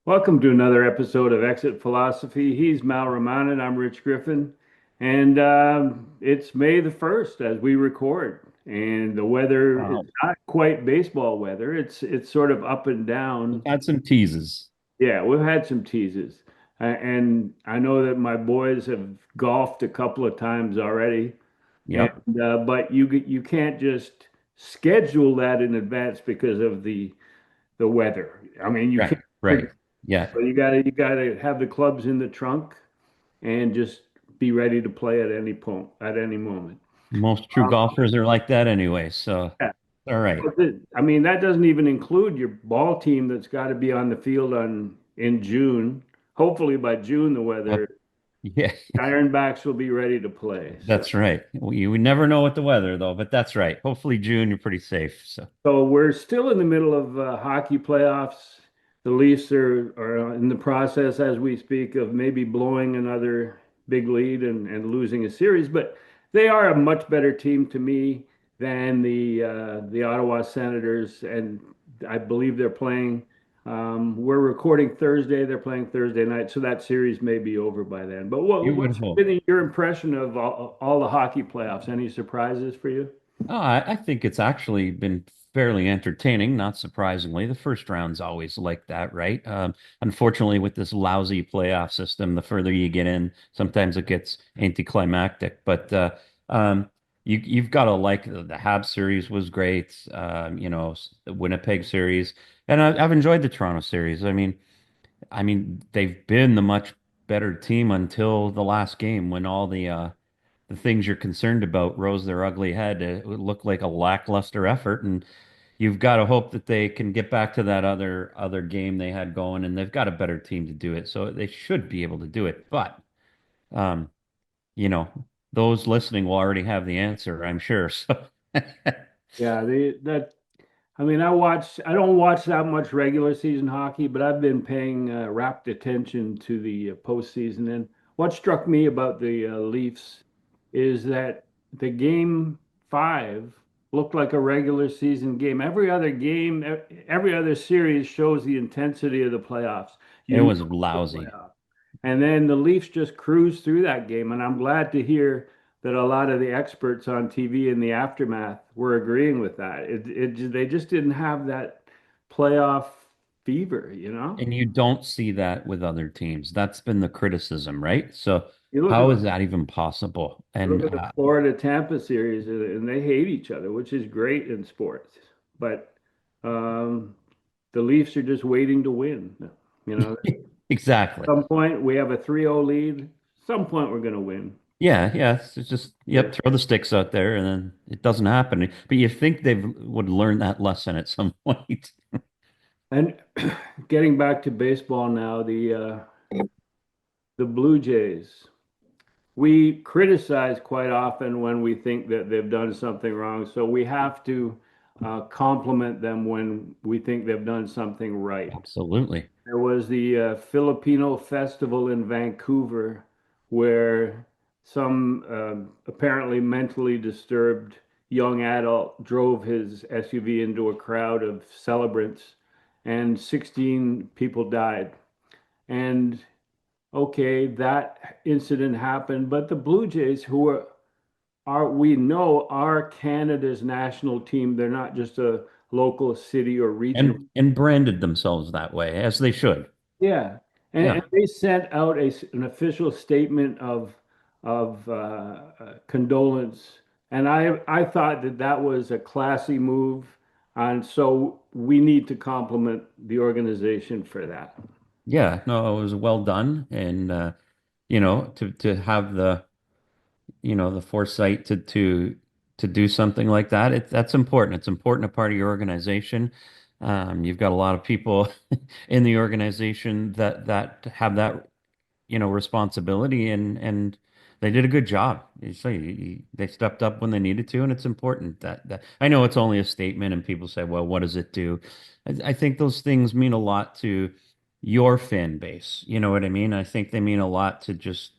Welcome to another episode of Exit Philosophy. He's Mal Rahman and I'm Rich Griffin. And it's May the 1st as we record. And the weather is Wow. not quite baseball weather. It's sort of up and down. Had some teases. Yeah, we've had some teases. And I know that my boys have golfed a couple of times already. And Yep. but you can't just schedule that in advance because of the weather. I mean, you Right. can't Right. Yeah. so you gotta have the clubs in the trunk and just be ready to play at any point at any moment. Most true Um, golfers are like that anyway. So, yeah. all right. I mean, that doesn't even include your ball team that's got to be on the field on in June. Hopefully by June the Well, weather yeah, Ironbacks will be ready to play. So that's right. We never know what the weather though, but that's right. Hopefully June, you're pretty safe. So, so we're still in the middle of hockey playoffs. The Leafs are in the process as we speak of maybe blowing another big lead and losing a series, but they are a much better team to me than the Ottawa Senators, and I believe they're playing. We're recording Thursday. They're playing Thursday night, so that series may be over by then. But you would what's hope. been your impression of all the hockey playoffs? Any surprises for you? Oh, I think it's actually been fairly entertaining, not surprisingly. The first round's always like that, right? Unfortunately, with this lousy playoff system, the further you get in, sometimes it gets anticlimactic. But you've got to like the Habs series was great. The Winnipeg series, and I've enjoyed the Toronto series. I mean, they've been the much better team until the last game when all the things you're concerned about rose their ugly head. It would look like a lackluster effort, and you've got to hope that they can get back to that other game they had going, and they've got a better team to do it, so they should be able to do it. But um, you know, those listening will already have the answer, I'm sure. So Yeah, that I mean, I don't watch that much regular season hockey, but I've been paying rapt attention to the postseason. And what struck me about the Leafs is that the game five looked like a regular season game. Every other game, every other series shows the intensity of the playoffs. it You know was the lousy. playoffs. And then the Leafs just cruised through that game. And I'm glad to hear that a lot of the experts on TV in the aftermath were agreeing with that. They just didn't have that playoff fever, you know? And you don't see that with other teams. That's been the criticism, right? So You look at how the is that even possible? look And at the Florida Tampa series and they hate each other, which is great in sports. But um, the Leafs are just waiting to win. You know, at exactly. some point we have a 3-0 lead. Some point we're going to win. Yeah, yeah. It's just, yep, throw the sticks out there and then it doesn't happen. But you think they would learn that lesson at some point. And getting back to baseball now, the Blue Jays. We criticize quite often when we think that they've done something wrong. So we have to compliment them when we think they've done something right. Absolutely. There was the Filipino festival in Vancouver where some apparently mentally disturbed young adult drove his SUV into a crowd of celebrants and 16 people died. And okay, that incident happened, but the Blue Jays, who are we know are Canada's national team, they're not just a local city or regional. And branded themselves that way, as they should. Yeah, and Yeah. they sent out an official statement of condolence, and I thought that that was a classy move, and so we need to compliment the organization for that. Yeah, no, it was well done. And to have the foresight to do something like that, that's important. It's important a part of your organization. You've got a lot of people in the organization that have that responsibility, and they did a good job. You say they stepped up when they needed to, and it's important that I know it's only a statement, and people say, well, what does it do? I think those things mean a lot to your fan base. You know what I mean? I think they mean a lot to just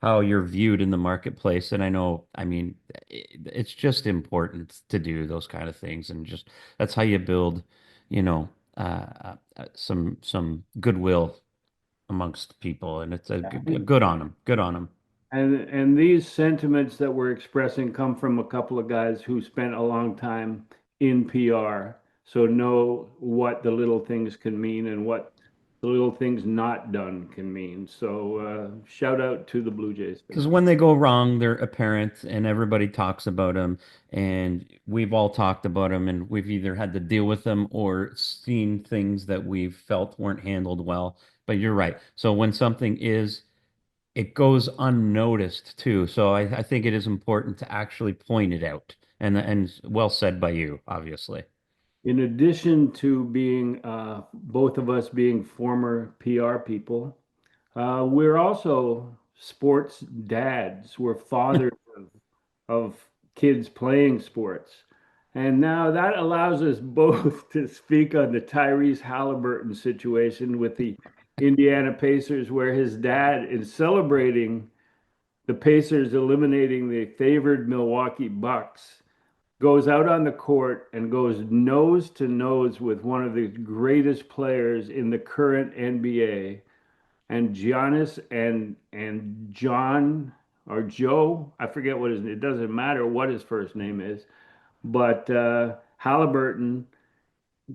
how you're viewed in the marketplace. And I know, I mean, it's just important to do those kind of things, and just that's how you build, you know, some goodwill amongst people, and it's a good on them. Good on them. And these sentiments that we're expressing come from a couple of guys who spent a long time in PR, so know what the little things can mean and what the little things not done can mean. So shout out to the Blue Jays for Because that. when they go wrong, they're apparent and everybody talks about them. And we've all talked about them, and we've either had to deal with them or seen things that we've felt weren't handled well. But you're right. So when something is, it goes unnoticed too. So I think it is important to actually point it out. And well said by you, obviously. In addition to being both of us being former PR people, we're also sports dads. We're fathers of kids playing sports. And now that allows us both to speak on the Tyrese Haliburton situation with the Indiana Pacers, where his dad is celebrating the Pacers eliminating the favored Milwaukee Bucks, goes out on the court and goes nose to nose with one of the greatest players in the current NBA, and Giannis and John or Joe, I forget what his it doesn't matter what his first name is, but Halliburton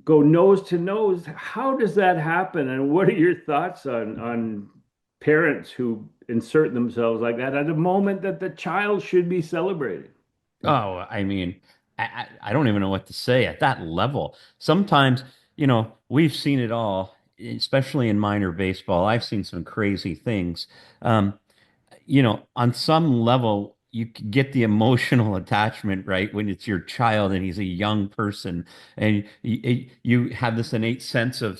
go nose to nose. How does that happen? And what are your thoughts on parents who insert themselves like that at a moment that the child should be celebrating? Oh, I mean, I don't even know what to say at that level. Sometimes, we've seen it all, especially in minor baseball. I've seen some crazy things. Um, on some level, you can get the emotional attachment, right? When it's your child and he's a young person and you have this innate sense of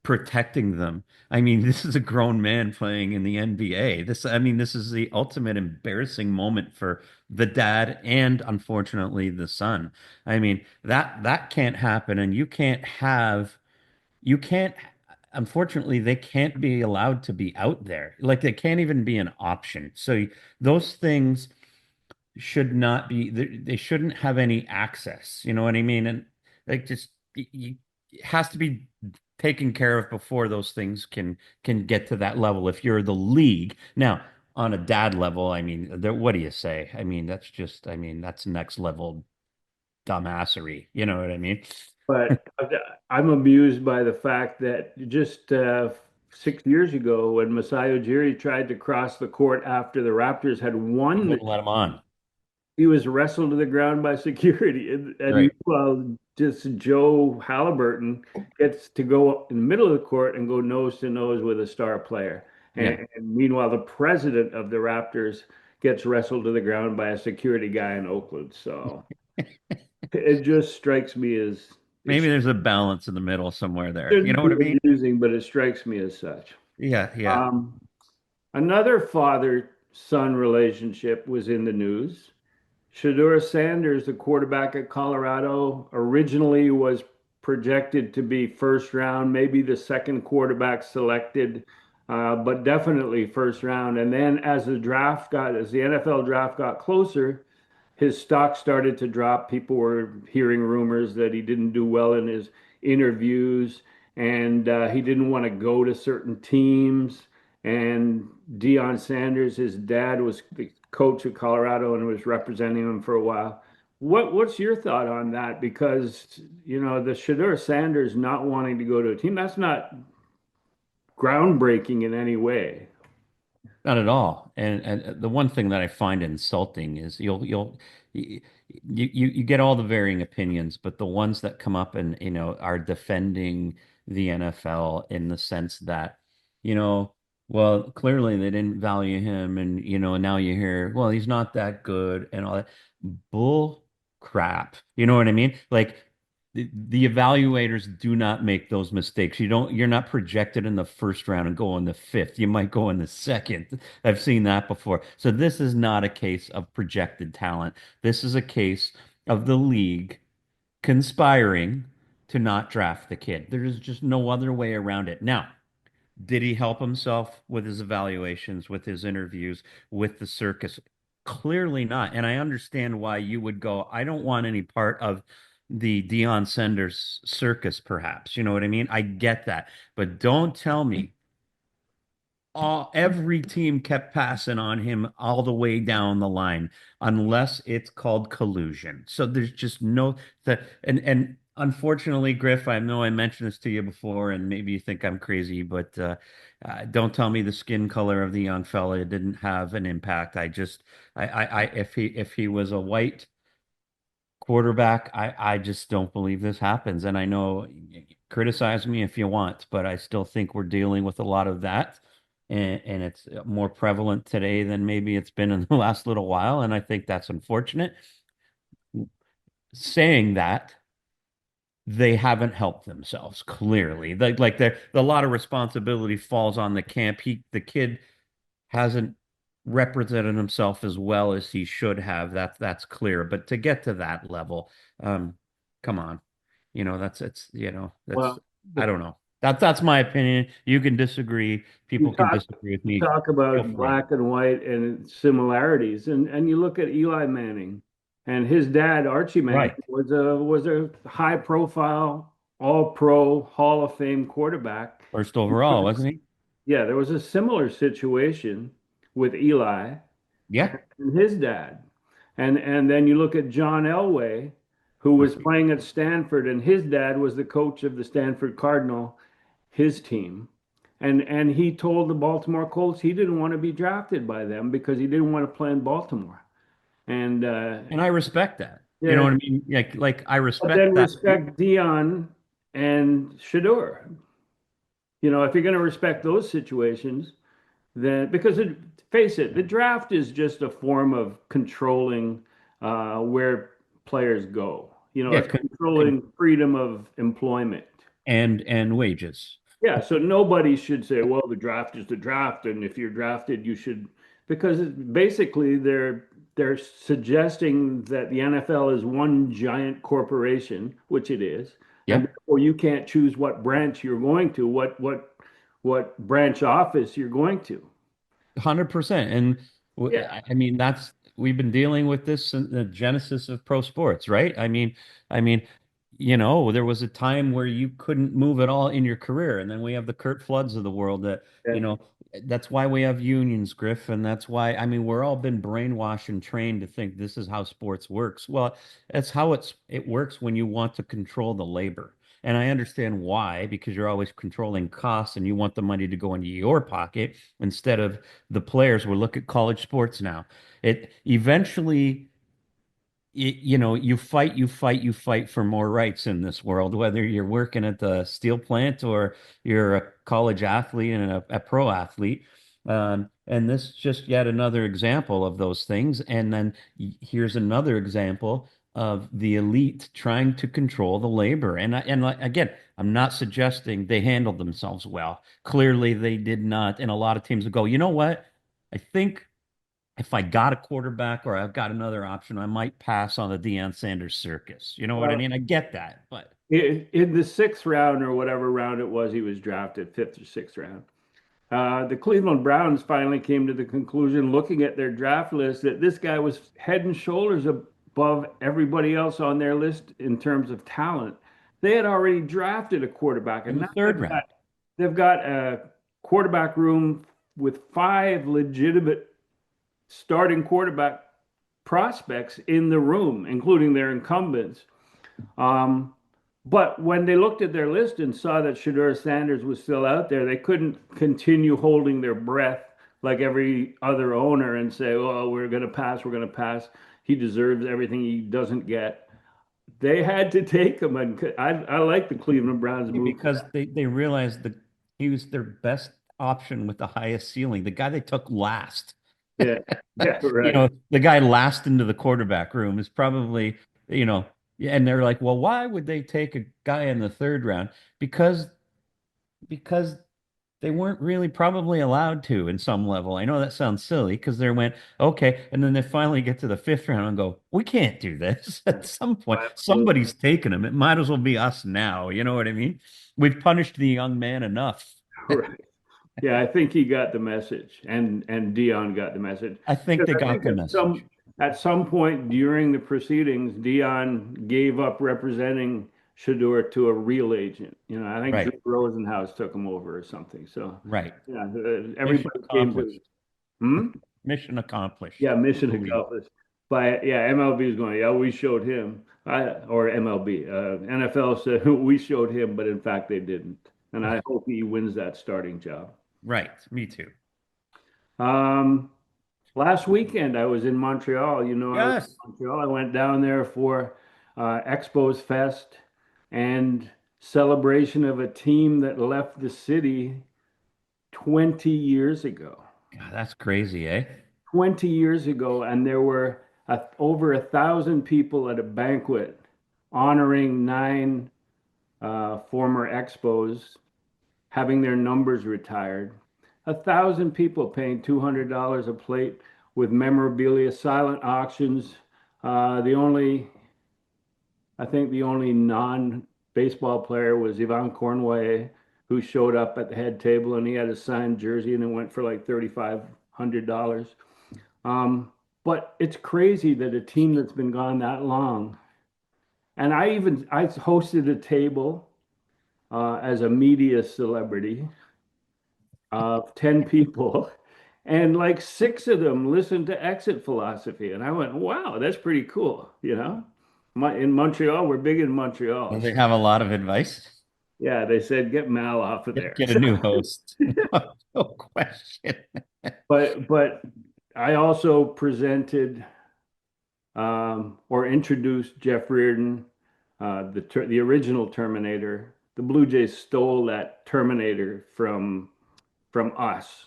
protecting them. I mean, this is a grown man playing in the NBA. I mean, this is the ultimate embarrassing moment for the dad and unfortunately the son. I mean, that can't happen and you can't unfortunately they can't be allowed to be out there. Like they can't even be an option. So those things should not be they shouldn't have any access. You know what I mean? And like just it has to be taken care of before those things can get to that level if you're the league. Now, on a dad level, I mean, what do you say? I mean, I mean, that's next level dumbassery. You know what I mean? But I'm amused by the fact that just 6 years ago, when Masai Ujiri tried to cross the court after the Raptors had They won the wouldn't let him on. he was wrestled to the ground by security. And Right. meanwhile, just Joe Halliburton gets to go in the middle of the court and go nose to nose with a star player. Yeah. And meanwhile, the president of the Raptors gets wrestled to the ground by a security guy in Oakland. So it just strikes me as Maybe it's there's a balance in the middle somewhere there. You shouldn't know what be I mean? amusing, but it strikes me as such. Yeah, yeah. Um, Another father-son relationship was in the news. Shedeur Sanders, the quarterback at Colorado, originally was projected to be first round, maybe the second quarterback selected, but definitely first round. And then as the NFL draft got closer, his stock started to drop. People were hearing rumors that he didn't do well in his interviews and he didn't want to go to certain teams. And Deion Sanders, his dad, was the coach of Colorado and was representing him for a while. What's your thought on that? Because the Shedeur Sanders not wanting to go to a team, that's not groundbreaking in any way. Not at all. And the one thing that I find insulting is you, you get all the varying opinions, but the ones that come up and are defending the NFL in the sense that, you know, well, clearly they didn't value him, and now you hear, well, he's not that good and all that bull crap. You know what I mean? Like the evaluators do not make those mistakes. You're not projected in the first round and go in the fifth. You might go in the second. I've seen that before. So this is not a case of projected talent. This is a case of the league conspiring to not draft the kid. There is just no other way around it. Now, did he help himself with his evaluations, with his interviews, with the circus? Clearly not. And I understand why you would go, I don't want any part of the Deion Sanders circus, perhaps. You know what I mean? I get that. But don't tell me every team kept passing on him all the way down the line, unless it's called collusion. So there's just no that and unfortunately, Griff, I know I mentioned this to you before, and maybe you think I'm crazy, but don't tell me the skin color of the young fella didn't have an impact. If he was a white quarterback, I just don't believe this happens. And I know, criticize me if you want, but I still think we're dealing with a lot of that. And it's more prevalent today than maybe it's been in the last little while. And I think that's unfortunate. Saying that, they haven't helped themselves clearly. A lot of responsibility falls on the camp. The kid hasn't represented himself as well as he should have. That's clear. But to get to that level, um, come on, that's it's that's Well, I the, don't know. That's my opinion. You can disagree. you People can talk disagree with you me. talk Feel about free. black and white and similarities, and you look at Eli Manning, and his dad Archie Manning Right. was a high profile All Pro Hall of Fame quarterback. First overall, wasn't he? Yeah, there was a similar situation with Eli Yeah. and his dad. And then you look at John Elway, who was playing at Stanford, and his dad was the coach of the Stanford Cardinal, his team. And he told the Baltimore Colts he didn't want to be drafted by them because he didn't want to play in Baltimore. And And I respect that. You know yeah, what I mean? Like I but respect then that too. respect Dion and Shedeur. If you're going to respect those situations, then because face it, the draft is just a form of controlling where players go. Yeah, It's controlling freedom of employment. and wages. Yeah, so nobody should say, well, the draft is the draft, and if you're drafted, you should, because basically they're suggesting that the NFL is one giant corporation, which it is, and Yep. therefore you can't choose what branch you're going to, what branch office you're going to. 100%. And Yeah. I mean, we've been dealing with this since the genesis of pro sports, right? I mean, there was a time where you couldn't move at all in your career. And then we have the Kurt Floods of the world you Yeah. know, that's why we have unions, Griff. And that's why, I mean, we're all been brainwashed and trained to think this is how sports works. Well, that's how it works when you want to control the labor. And I understand why, because you're always controlling costs and you want the money to go into your pocket instead of the players. We look at college sports now. It eventually, you fight for more rights in this world, whether you're working at the steel plant or you're a college athlete and a pro athlete. And this is just yet another example of those things. And then here's another example of the elite trying to control the labor. Again, I'm not suggesting they handled themselves well. Clearly, they did not. And a lot of teams will go, you know what? I think if I got a quarterback or I've got another option, I might pass on the Deion Sanders circus. You know what I Well, mean? I get that, but in the sixth round or whatever round it was, he was drafted, fifth or sixth round. The Cleveland Browns finally came to the conclusion, looking at their draft list, that this guy was head and shoulders above everybody else on their list in terms of talent. They had already drafted a quarterback, in and the now third round. they've got a quarterback room with five legitimate starting quarterback prospects in the room, including their incumbents. Um, but when they looked at their list and saw that Shedeur Sanders was still out there, they couldn't continue holding their breath like every other owner and say, "Oh, we're going to pass. We're going to pass. He deserves everything he doesn't get." They had to take him, and I like the Cleveland Browns move for Because they realized that he was their best option with the highest ceiling. The guy they took last, that. Yeah, yeah, right. the guy last into the quarterback room is probably, yeah, and they're like, well, why would they take a guy in the third round? Because because they weren't really probably allowed to in some level. I know that sounds silly because they went, okay. And then they finally get to the fifth round and go, we can't do this. At some point, Oh, absolutely. somebody's taking them. It might as well be us now. You know what I mean? We've punished the young man enough. Right. Yeah, I think he got the message, and Dion got the message I think because they I got think the at some message. at some point during the proceedings, Dion gave up representing Shedeur to a real agent. I think Drew Right, Rosenhaus took him over or something. So, right. yeah, Mission everybody came to, accomplished. hmm? Mission accomplished. Yeah, mission Believe. accomplished. But yeah, MLB is going, yeah, we showed him, or MLB, NFL said we showed him, but in fact they didn't. And I hope he wins that starting job. Right. Me too. Um, Last weekend I was in Montreal. I was Yes. in Montreal. I went down there for ExposFest and celebration of a team that left the city 20 years ago. God, that's crazy, eh? 20 years ago, and there were over 1,000 people at a banquet honoring nine former Expos having their numbers retired. 1,000 people paying $200 a plate with memorabilia, silent auctions. The only, I think, the only non-baseball player was Yvan Cornway, who showed up at the head table and he had a signed jersey and it went for like $3,500. Um, but it's crazy that a team that's been gone that long, and I hosted a table as a media celebrity of 10 people, and like six of them listened to Exit Philosophy, and I went, "Wow, that's pretty cool." In Montreal, we're big in Montreal. Well, they have a lot of advice. Yeah, they said get Mal off of Get, there. get a new host. No question. But I also presented or introduced Jeff Reardon, the original Terminator. The Blue Jays stole that Terminator from us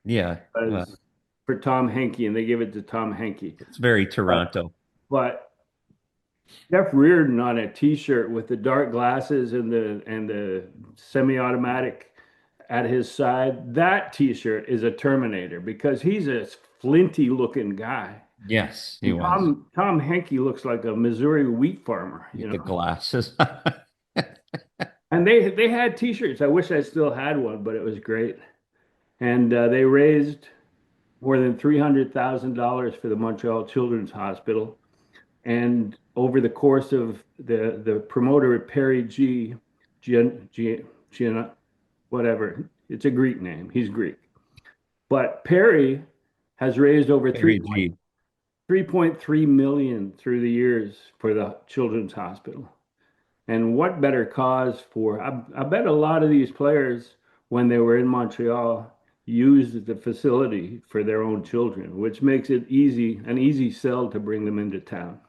Yeah. Well, as for Tom Henke, and they give it to Tom Henke. it's very But Toronto. but Jeff Reardon on a T-shirt with the dark glasses and the semi-automatic at his side. That T-shirt is a Terminator because he's a flinty looking guy. Yes, he And was. Tom Henke looks like a Missouri wheat farmer, With the glasses. And they had T-shirts. I wish I still had one, but it was great. And they raised more than $300,000 for the Montreal Children's Hospital. And over the course of the promoter Perry G, whatever, it's a Greek name. He's Greek, but Perry has raised over Very G. 3.3 million through the years for the Children's Hospital. And what better cause for? I bet a lot of these players, when they were in Montreal, used the facility for their own children, which makes it an easy sell to bring them into town.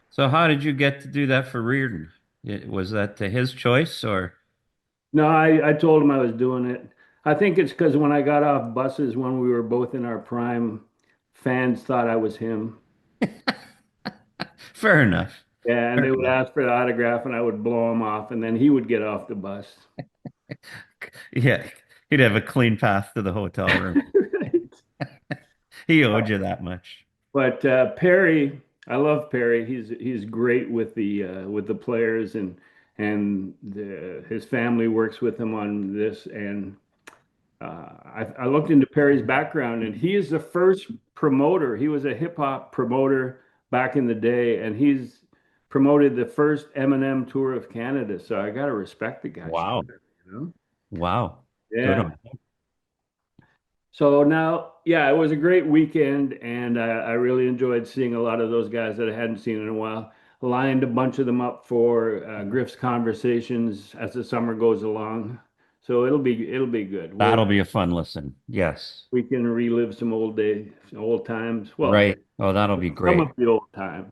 So how did you get to do that for Reardon? Was that his choice or? No, I told him I was doing it. I think it's because when I got off buses when we were both in our prime, fans thought I was him. Fair enough. Yeah, and Fair they would enough. ask for the autograph, and I would blow him off, and then he would get off the bus. Yeah, he'd have a clean path to the hotel room. He owed you that much. But Perry, I love Perry. He's great with the players, and his family works with him on this. And I looked into Perry's background, and he is the first promoter. He was a hip hop promoter back in the day, and he's promoted the first Eminem tour of Canada. So I got to respect the guy. Wow. You know? Wow. Good Yeah. on him. So now, yeah, it was a great weekend, and I really enjoyed seeing a lot of those guys that I hadn't seen in a while. Lined a bunch of them up for Griff's conversations as the summer goes along. So it'll be good. That'll be a fun listen. Yes. We can relive some old days, old times. Well, Right. Oh, that'll be some of great. the old times.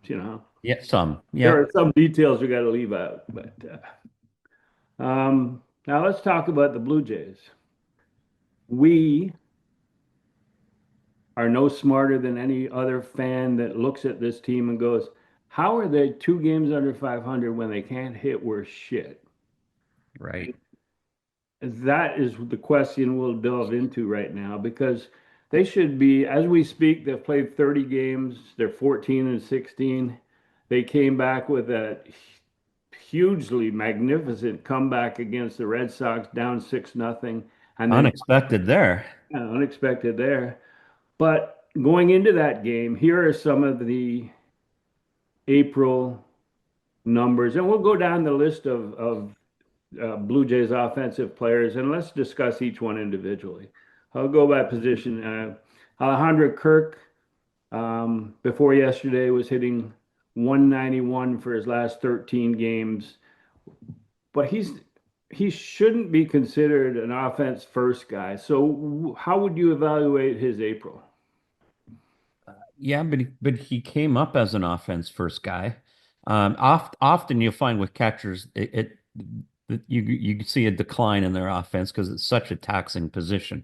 Yeah, some. There Yeah. are some details we got to leave out, but now let's talk about the Blue Jays. We are no smarter than any other fan that looks at this team and goes, how are they 2 games under 500 when they can't hit worth shit? Right. That is the question we'll delve into right now because they should be, as we speak, they've played 30 games. They're 14 and 16. They came back with a hugely magnificent comeback against the Red Sox, down 6-0, and then Unexpected there. unexpected there. But going into that game, here are some of the April numbers, and we'll go down the list of Blue Jays offensive players, and let's discuss each one individually. I'll go by position. Alejandro Kirk, before yesterday, was hitting 191 for his last 13 games, but he shouldn't be considered an offense first guy. So how would you evaluate his April? Yeah, but he came up as an offense first guy. Often you'll find with catchers you see a decline in their offense because it's such a taxing position.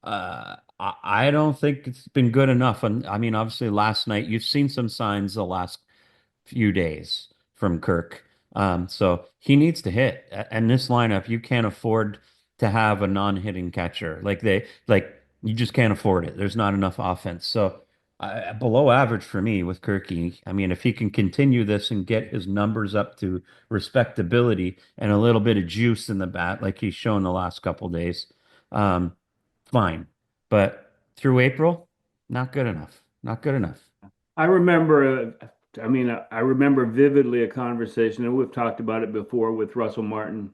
I don't think it's been good enough. And I mean, obviously, last night you've seen some signs the last few days from Kirk. So he needs to hit. And this lineup, you can't afford to have a non-hitting catcher. Like you just can't afford it. There's not enough offense. So below average for me with Kirky. I mean, if he can continue this and get his numbers up to respectability and a little bit of juice in the bat, like he's shown the last couple days, um, fine. But through April, not good enough. Not good enough. I remember, I remember vividly a conversation, and we've talked about it before with Russell Martin,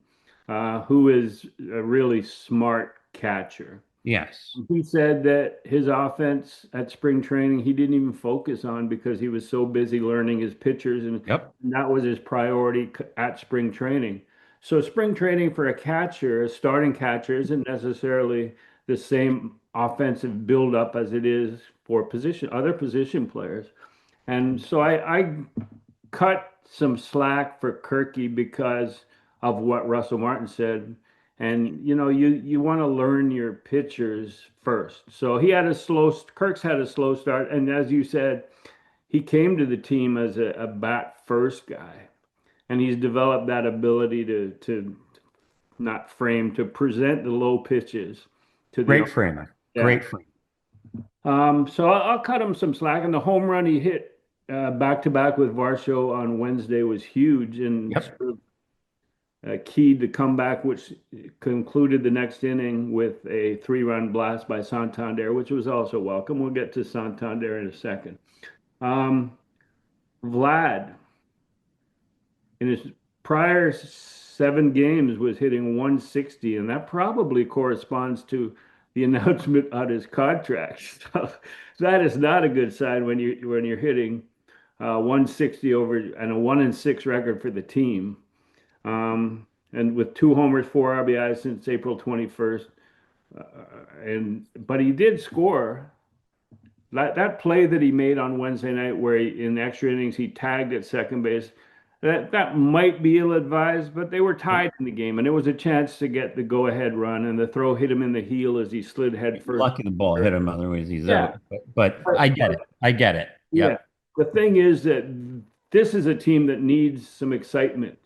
who is a really smart catcher. Yes. He said that his offense at spring training, he didn't even focus on because he was so busy learning his pitchers, and Yep. that was his priority at spring training. So, spring training for a catcher, a starting catcher, isn't necessarily the same offensive buildup as it is for other position players. And so I cut some slack for Kirky because of what Russell Martin said. And you want to learn your pitchers first. So Kirk's had a slow start, and as you said, he came to the team as a bat first guy, and he's developed that ability to not frame to present the low pitches to the Great framer. yeah. Great frame. So I'll cut him some slack, and the home run he hit back to back with Varsho on Wednesday was huge and Yep. sort of keyed the comeback, which concluded the next inning with a three-run blast by Santander, which was also welcome. We'll get to Santander in a second. Um, Vlad, in his prior 7 games, was hitting 160, and that probably corresponds to the announcement on his contract. So that is not a good sign when you're hitting 160 over and a 1-6 record for the team. And with 2 homers, 4 RBIs since April 21st. But he did score. That play that he made on Wednesday night, where in extra innings he tagged at second base, that might be ill-advised, but they were tied in the game, and it was a chance to get the go-ahead run, and the throw hit him in the heel as he slid head first. Lucky the ball hit him, otherwise he's Yeah, out. But but, I get it. I get it. yeah. Yep. The thing is that this is a team that needs some excitement,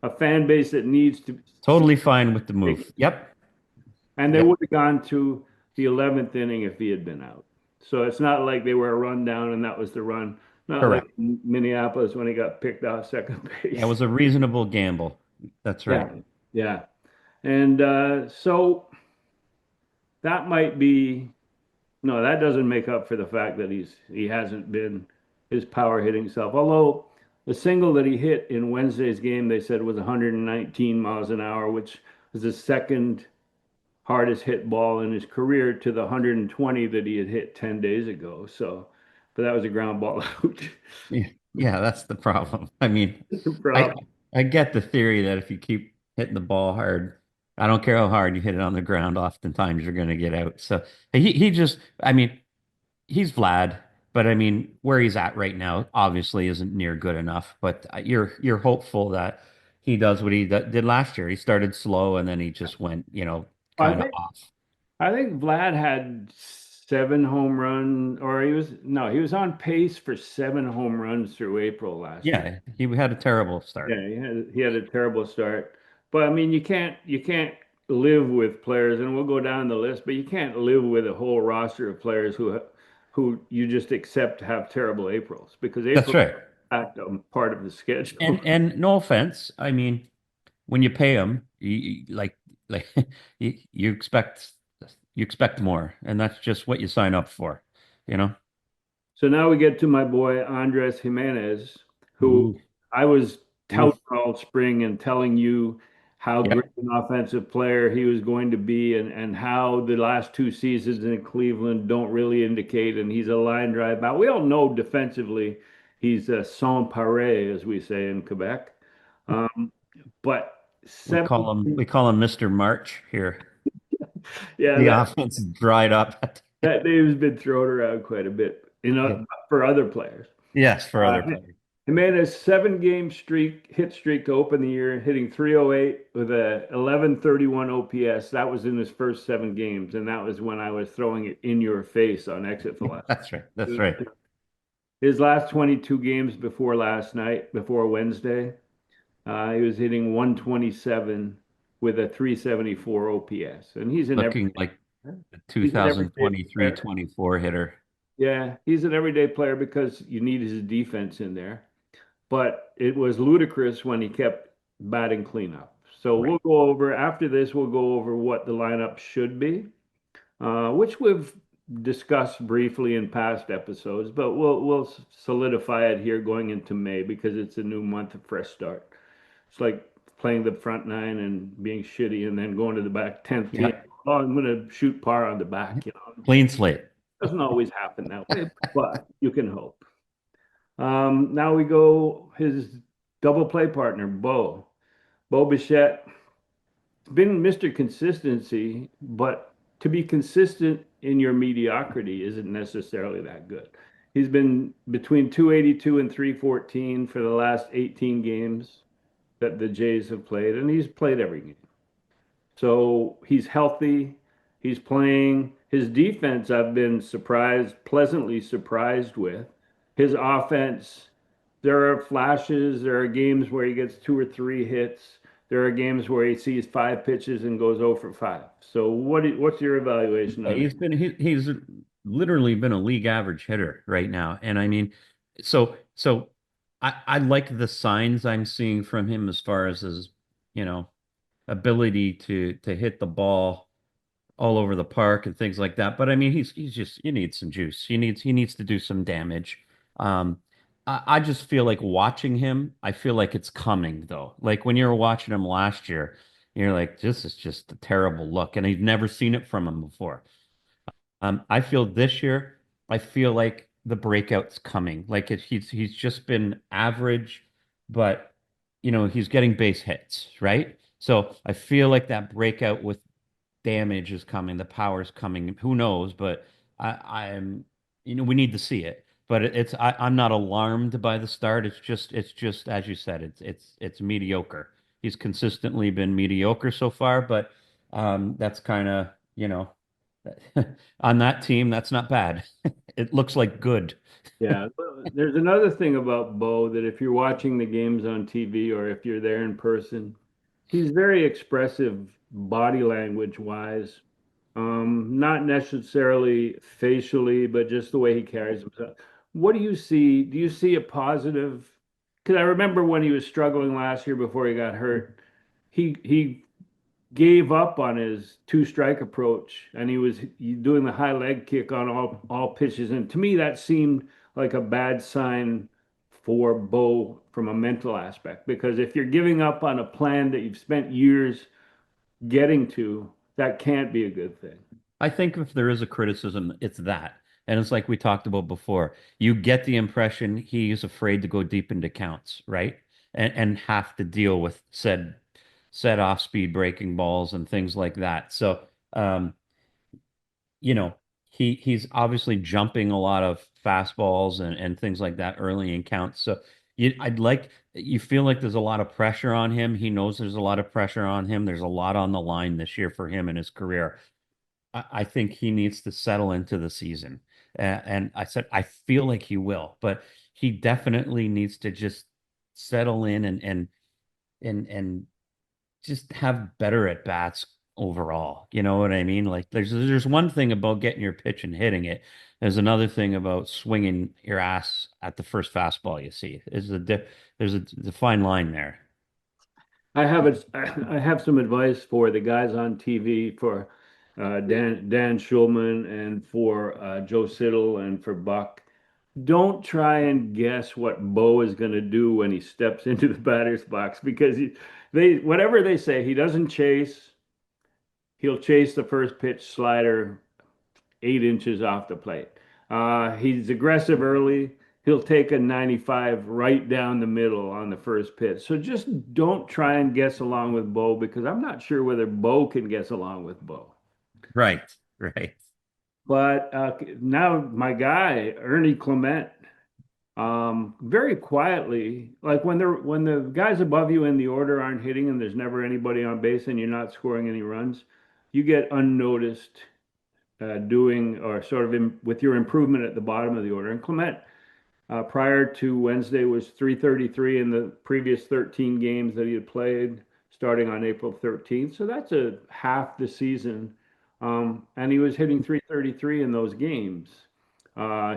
a fan base that needs to see. Totally fine with the move. Yep. And they Yep. would have gone to the 11th inning if he had been out. So it's not like they were a run down and that was the run. Not like Correct. Minneapolis when he got picked off second Yeah, it base. was a reasonable gamble. That's right. Yeah, yeah. And so that might be no, that doesn't make up for the fact that he hasn't been his power hitting self. Although the single that he hit in Wednesday's game, they said was 119 miles an hour, which was the second hardest hit ball in his career to the 120 that he had hit 10 days ago. So, but that was a ground ball out. Yeah, yeah, that's the problem. I mean, The I problem. I get the theory that if you keep hitting the ball hard, I don't care how hard you hit it on the ground, oftentimes you're going to get out. So he just, I mean, he's Vlad, but I mean, where he's at right now obviously isn't near good enough. But you're hopeful that he does what he did last year. He started slow and then he just went, I kind of think off. I think Vlad had 7 home runs, or he was on pace for 7 home runs through April last year. Yeah, he had a terrible start. Yeah, he had a terrible start. But I mean, you can't live with players, and we'll go down the list, but you can't live with a whole roster of players who you just accept to have terrible Aprils because That's April right. is part of the schedule. And no offense, I mean, when you pay them, like you expect more, and that's just what you sign up for, you know? So now we get to my boy Andres Jimenez, who Ooh, I was oof. touting all spring and telling you how great Yep. an offensive player he was going to be, and how the last two seasons in Cleveland don't really indicate. And he's a line drive out. We all know defensively he's a sans pareil, as we say in Quebec. Um, but seven, We call him Mr. March here. yeah, The offense dried up. that name's been thrown around quite a bit, Yeah. for other players. Yes, for other Uh, players. He made a 7 game hit streak to open the year, hitting 308 with a 1131 OPS. That was in his first 7 games, and that was when I was throwing it in your face on exit That's right. That's right. velocity. His last 22 games before last night, before Wednesday, he was hitting 127 with a 374 OPS, and Looking like the he's an everyday 2023 player. 24 hitter. Yeah, he's an everyday player because you need his defense in there. But it was ludicrous when he kept batting cleanup. So Right. we'll go over after this, we'll go over what the lineup should be, which we've discussed briefly in past episodes, but we'll solidify it here going into May because it's a new month, a fresh start. It's like playing the front nine and being shitty and then going to the back 10th team. Yeah. Oh, I'm going to shoot par on the back. Clean slate. Doesn't always happen that way, but you can hope. Now we go his double play partner, Bo Bichette. Been Mr. Consistency, but to be consistent in your mediocrity isn't necessarily that good. He's been between 282 and 314 for the last 18 games that the Jays have played, and he's played every game. So he's healthy. He's playing. His defense, I've been pleasantly surprised with. His offense, there are flashes. There are games where he gets 2 or 3 hits. There are games where he sees 5 pitches and goes 0 for 5. So what's your evaluation on it? He's literally been a league average hitter right now. And I mean, so I like the signs I'm seeing from him as far as his, you know, ability to hit the ball all over the park and things like that. But I mean, he's just you need some juice. He needs to do some damage. Um, I just feel like watching him. I feel like it's coming though. Like when you were watching him last year, you're like, this is just a terrible look, and you've never seen it from him before. I feel this year, I feel like the breakout's coming. Like he's just been average, but he's getting base hits, right? So I feel like that breakout with damage is coming, the power's coming. Who knows? But I'm, we need to see it. But I'm not alarmed by the start. It's just as you said, it's mediocre. He's consistently been mediocre so far, but that's kind of, on that team, that's not bad. It looks like good. Yeah, there's another thing about Bo that if you're watching the games on TV or if you're there in person, he's very expressive body language wise. Not necessarily facially, but just the way he carries himself. What do you see? Do you see a positive? Because I remember when he was struggling last year before he got hurt, he gave up on his two-strike approach and he was doing the high leg kick on all pitches. And to me, that seemed like a bad sign for Bo from a mental aspect. Because if you're giving up on a plan that you've spent years getting to, that can't be a good thing. I think if there is a criticism, it's that. And it's like we talked about before. You get the impression he is afraid to go deep into counts, right? And have to deal with said off speed breaking balls and things like that. So you know, he's obviously jumping a lot of fastballs and things like that early in counts. So you feel like there's a lot of pressure on him. He knows there's a lot of pressure on him. There's a lot on the line this year for him in his career. I think he needs to settle into the season. And I said, I feel like he will, but he definitely needs to just settle in and just have better at bats overall. You know what I mean? Like there's one thing about getting your pitch and hitting it. There's another thing about swinging your ass at the first fastball you see. There's a fine line there. I have some advice for the guys on TV, for Dan Schulman and for Joe Siddle and for Buck. don't try and guess what Bo is going to do when he steps into the batter's box because they whatever they say, he doesn't chase. He'll chase the first pitch slider 8 inches off the plate. He's aggressive early. He'll take a 95 right down the middle on the first pitch. So just don't try and guess along with Bo because I'm not sure whether Bo can guess along with Bo. Right, right. But now my guy, Ernie Clement, very quietly, like when the guys above you in the order aren't hitting and there's never anybody on base and you're not scoring any runs, you get unnoticed doing or sort of with your improvement at the bottom of the order. And Clement, prior to Wednesday, was 333 in the previous 13 games that he had played, starting on April 13th. So that's a half the season. And he was hitting 333 in those games.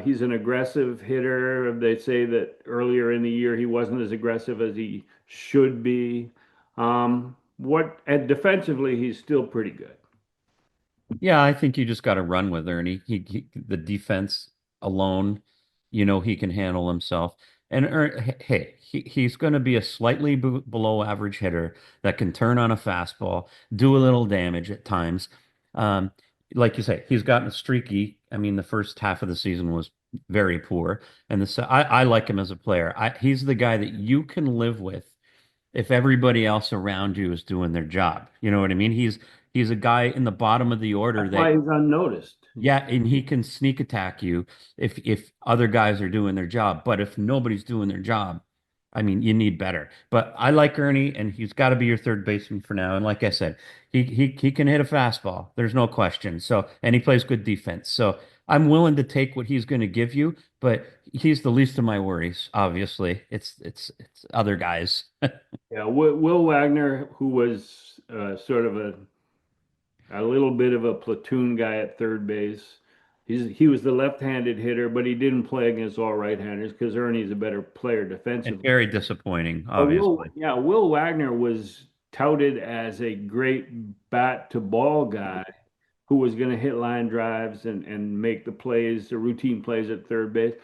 He's an aggressive hitter. They say that earlier in the year he wasn't as aggressive as he should be. What and defensively, he's still pretty good. Yeah, I think you just got to run with Ernie. The defense alone, you know, he can handle himself. And hey, he's going to be a slightly below average hitter that can turn on a fastball, do a little damage at times. Um, like you say, he's gotten streaky. I mean, the first half of the season was very poor, and I like him as a player. He's the guy that you can live with if everybody else around you is doing their job. You know what I mean? He's a guy in the bottom of the order That's why that, he's unnoticed. yeah, and he can sneak attack you if other guys are doing their job. But if nobody's doing their job, I mean, you need better. But I like Ernie, and he's got to be your third baseman for now. And like I said, he can hit a fastball. There's no question. So, and he plays good defense. So I'm willing to take what he's going to give you, but he's the least of my worries. Obviously, it's other guys. Yeah, Will Wagner, who was sort of a little bit of a platoon guy at third base. He was the left-handed hitter, but he didn't play against all right-handers because Ernie's a better player And defensively. very disappointing, But Will, obviously. yeah, Will Wagner was touted as a great bat to ball guy who was going to hit line drives and make the plays, the routine plays at third base.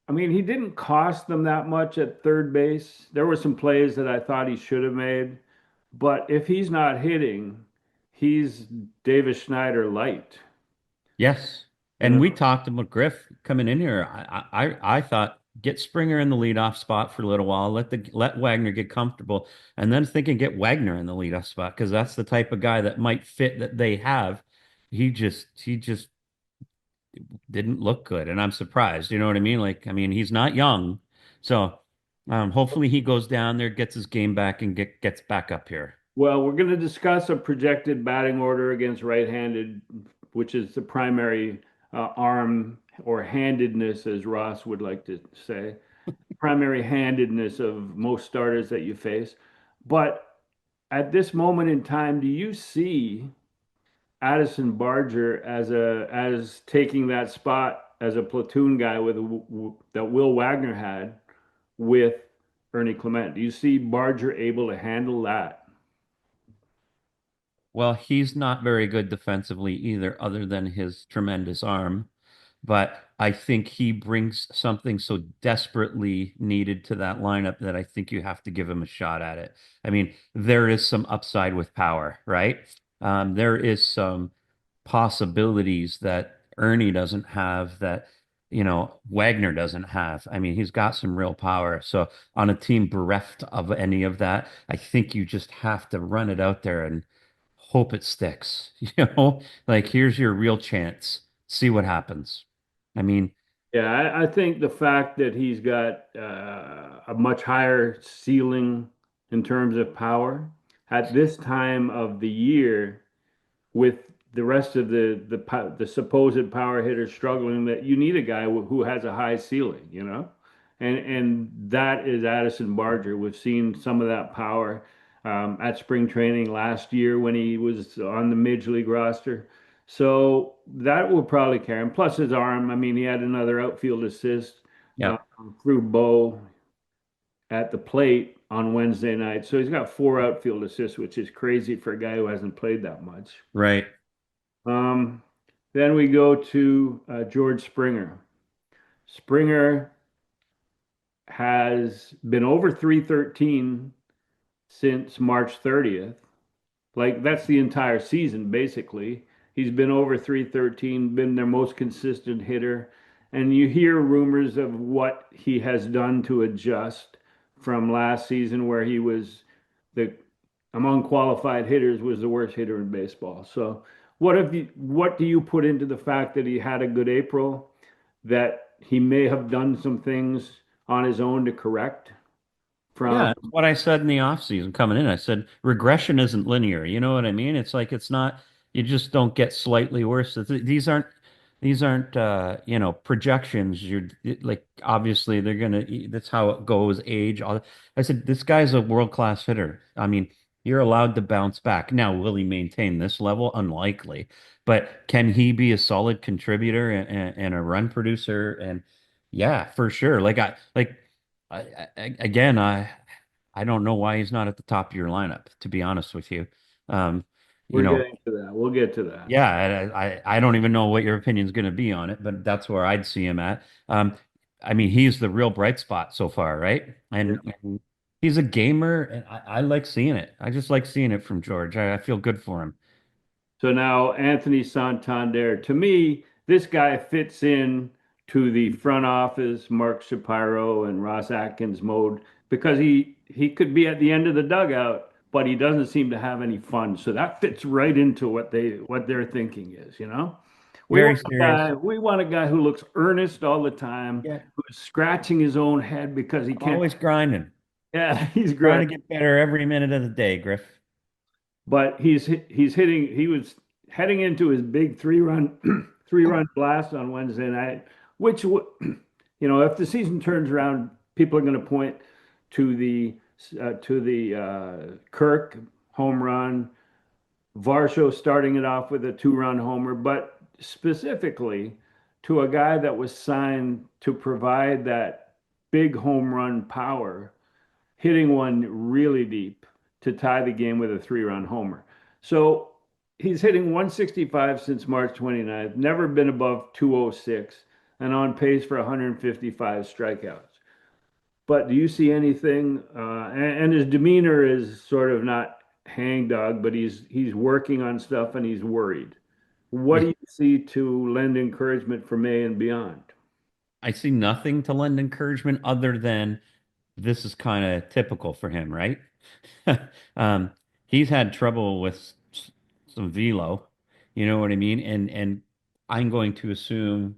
I mean, he didn't cost them that much at third base. There were some plays that I thought he should have made, but if he's not hitting, he's Davis Schneider light, Yes. you And we know? talked about Griff coming in here. I thought get Springer in the leadoff spot for a little while, let Wagner get comfortable, and then thinking get Wagner in the leadoff spot because that's the type of guy that might fit that they have. He just didn't look good, and I'm surprised. You know what I mean? Like, I mean, he's not young, so hopefully he goes down there, gets his game back, and gets back up here. Well, we're going to discuss a projected batting order against right-handed, which is the primary arm or handedness, as Ross would like to say, primary handedness of most starters that you face. But at this moment in time, do you see Addison Barger as taking that spot as a platoon guy that Will Wagner had with Ernie Clement? Do you see Barger able to handle that? Well, he's not very good defensively either, other than his tremendous arm. But I think he brings something so desperately needed to that lineup that I think you have to give him a shot at it. I mean, there is some upside with power, right? There is some possibilities that Ernie doesn't have that, Wagner doesn't have. I mean, he's got some real power. So on a team bereft of any of that, I think you just have to run it out there and hope it sticks. Like here's your real chance. See what happens. I mean, Yeah, I think the fact that he's got a much higher ceiling in terms of power at this time of the year, with the rest of the supposed power hitters struggling, that you need a guy who has a high ceiling, and that is Addison Barger. We've seen some of that power at spring training last year when he was on the major league roster. So that will probably carry him. Plus his arm. I mean, he had another outfield assist yeah, uh, through Bo at the plate on Wednesday night. So he's got four outfield assists, which is crazy for a guy who hasn't played that much. right. Um, then we go to George Springer. Springer has been over 313 since March 30th. Like that's the entire season, basically. He's been over 313, been their most consistent hitter. And you hear rumors of what he has done to adjust from last season, where he was the among qualified hitters was the worst hitter in baseball. So what do you put into the fact that he had a good April, that he may have done some things on his own to correct from? Yeah, it's what I said in the off season coming in. I said regression isn't linear. You know what I mean? It's like it's not, you just don't get slightly worse. These aren't projections. You're like obviously they're gonna that's how it goes, age. I said this guy's a world-class hitter. I mean, you're allowed to bounce back. Now, will he maintain this level? Unlikely. But can he be a solid contributor and a run producer? And yeah, for sure. Again, I don't know why he's not at the top of your lineup, to be honest with you. Um, you We're know, getting to that. We'll get to that. yeah, I don't even know what your opinion is going to be on it, but that's where I'd see him at. I mean, he's the real bright spot so far, right? And he's a gamer, and I like seeing it. I just like seeing it from George. I feel good for him. So now Anthony Santander, to me, this guy fits in to the front office, Mark Shapiro and Ross Atkins mode, because he could be at the end of the dugout, but he doesn't seem to have any fun. So that fits right into what their thinking is, you know? Very serious. We want a guy who looks earnest all the time, Yeah, who's scratching his own head because he can't. always grinding, Yeah, he's trying great. to get better every minute of the day, Griff. But he was heading into his big three run blast on Wednesday night, which if the season turns around, people are going to point to the Kirk home run, Varsho starting it off with a 2 run homer, but specifically to a guy that was signed to provide that big home run power, hitting one really deep to tie the game with a 3 run homer. So he's hitting 165 since March 29th, never been above 206, and on pace for 155 strikeouts. But do you see anything? And his demeanor is sort of not hangdog, but he's working on stuff and he's worried. What do Yeah. you see to lend encouragement for May and beyond? I see nothing to lend encouragement other than this is kind of typical for him, right? Um, he's had trouble with some velo, you know what I mean? And I'm going to assume,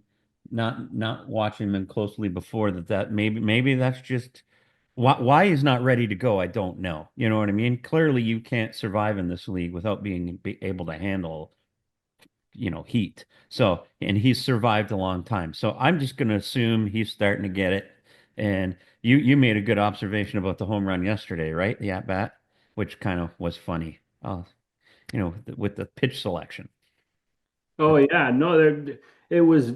not watching him closely before, that maybe that's just why he's not ready to go. I don't know. You know what I mean? Clearly, you can't survive in this league without being able to handle heat. So, and he's survived a long time. So I'm just going to assume he's starting to get it. And you made a good observation about the home run yesterday, right? The at bat, which kind of was funny. With the pitch selection. Oh yeah, no, it was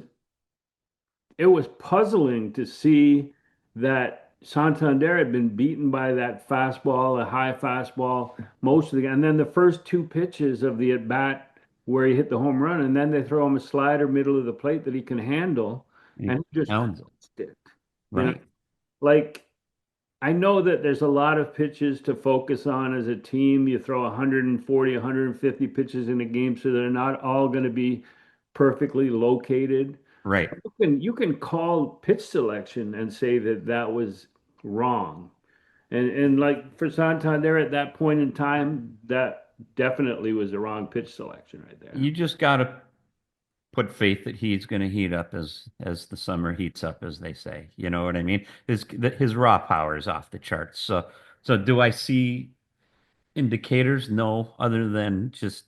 it was puzzling to see that Santander had been beaten by that fastball, a high fastball, most of the, and then the first two pitches of the at bat where he hit the home run, and then they throw him a slider middle of the plate that he can handle, He and he just pounds it, pounced it. You know, right? like I know that there's a lot of pitches to focus on as a team. You throw 140, 150 pitches in a game, so they're not all going to be perfectly located. Right. You can call pitch selection and say that that was wrong. And like for Santander at that point in time, that definitely was the wrong pitch selection right there. You just got to put faith that he's going to heat up as the summer heats up, as they say. You know what I mean? His raw power is off the charts. So do I see indicators? No, other than just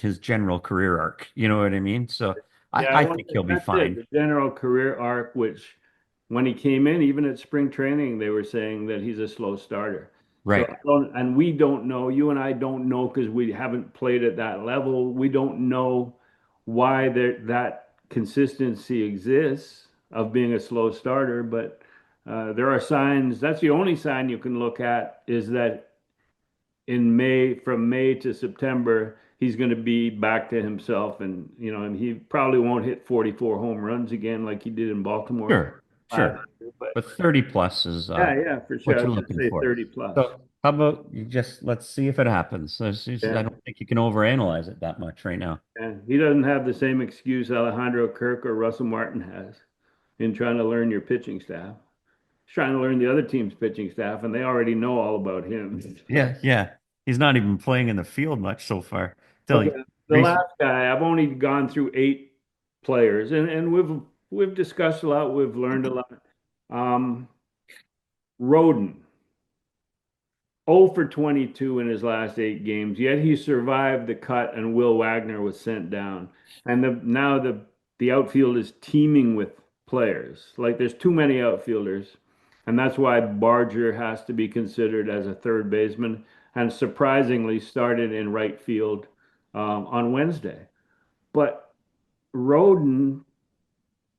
his general career arc. You know what I mean? So I, Yeah, I think he'll be that's it. fine. The general career arc, which when he came in, even at spring training, they were saying that he's a slow starter. So, Right. and we don't know, you and I don't know because we haven't played at that level. We don't know why that consistency exists of being a slow starter, but there are signs. That's the only sign you can look at is that from May to September, he's going to be back to himself, and he probably won't hit 44 home runs again like he did in Baltimore. Sure. sure. But But 30 plus is yeah, for sure. what I you're was going to looking say for. 30 plus. So how about you just let's see if it happens. I Yeah. don't think you can overanalyze it that much right now. And he doesn't have the same excuse Alejandro Kirk or Russell Martin has in trying to learn your pitching staff. He's trying to learn the other team's pitching staff, and they already know all about him. Yeah, yeah. He's not even playing in the field much so far. Till Okay, he the recent. last guy, I've only gone through 8 players, and we've discussed a lot, we've learned a lot. Um, Roden, 0 for 22 in his last 8 games, yet he survived the cut and Will Wagner was sent down. And now the outfield is teeming with players. Like there's too many outfielders, and that's why Barger has to be considered as a third baseman, and surprisingly started in right field on Wednesday. But Roden,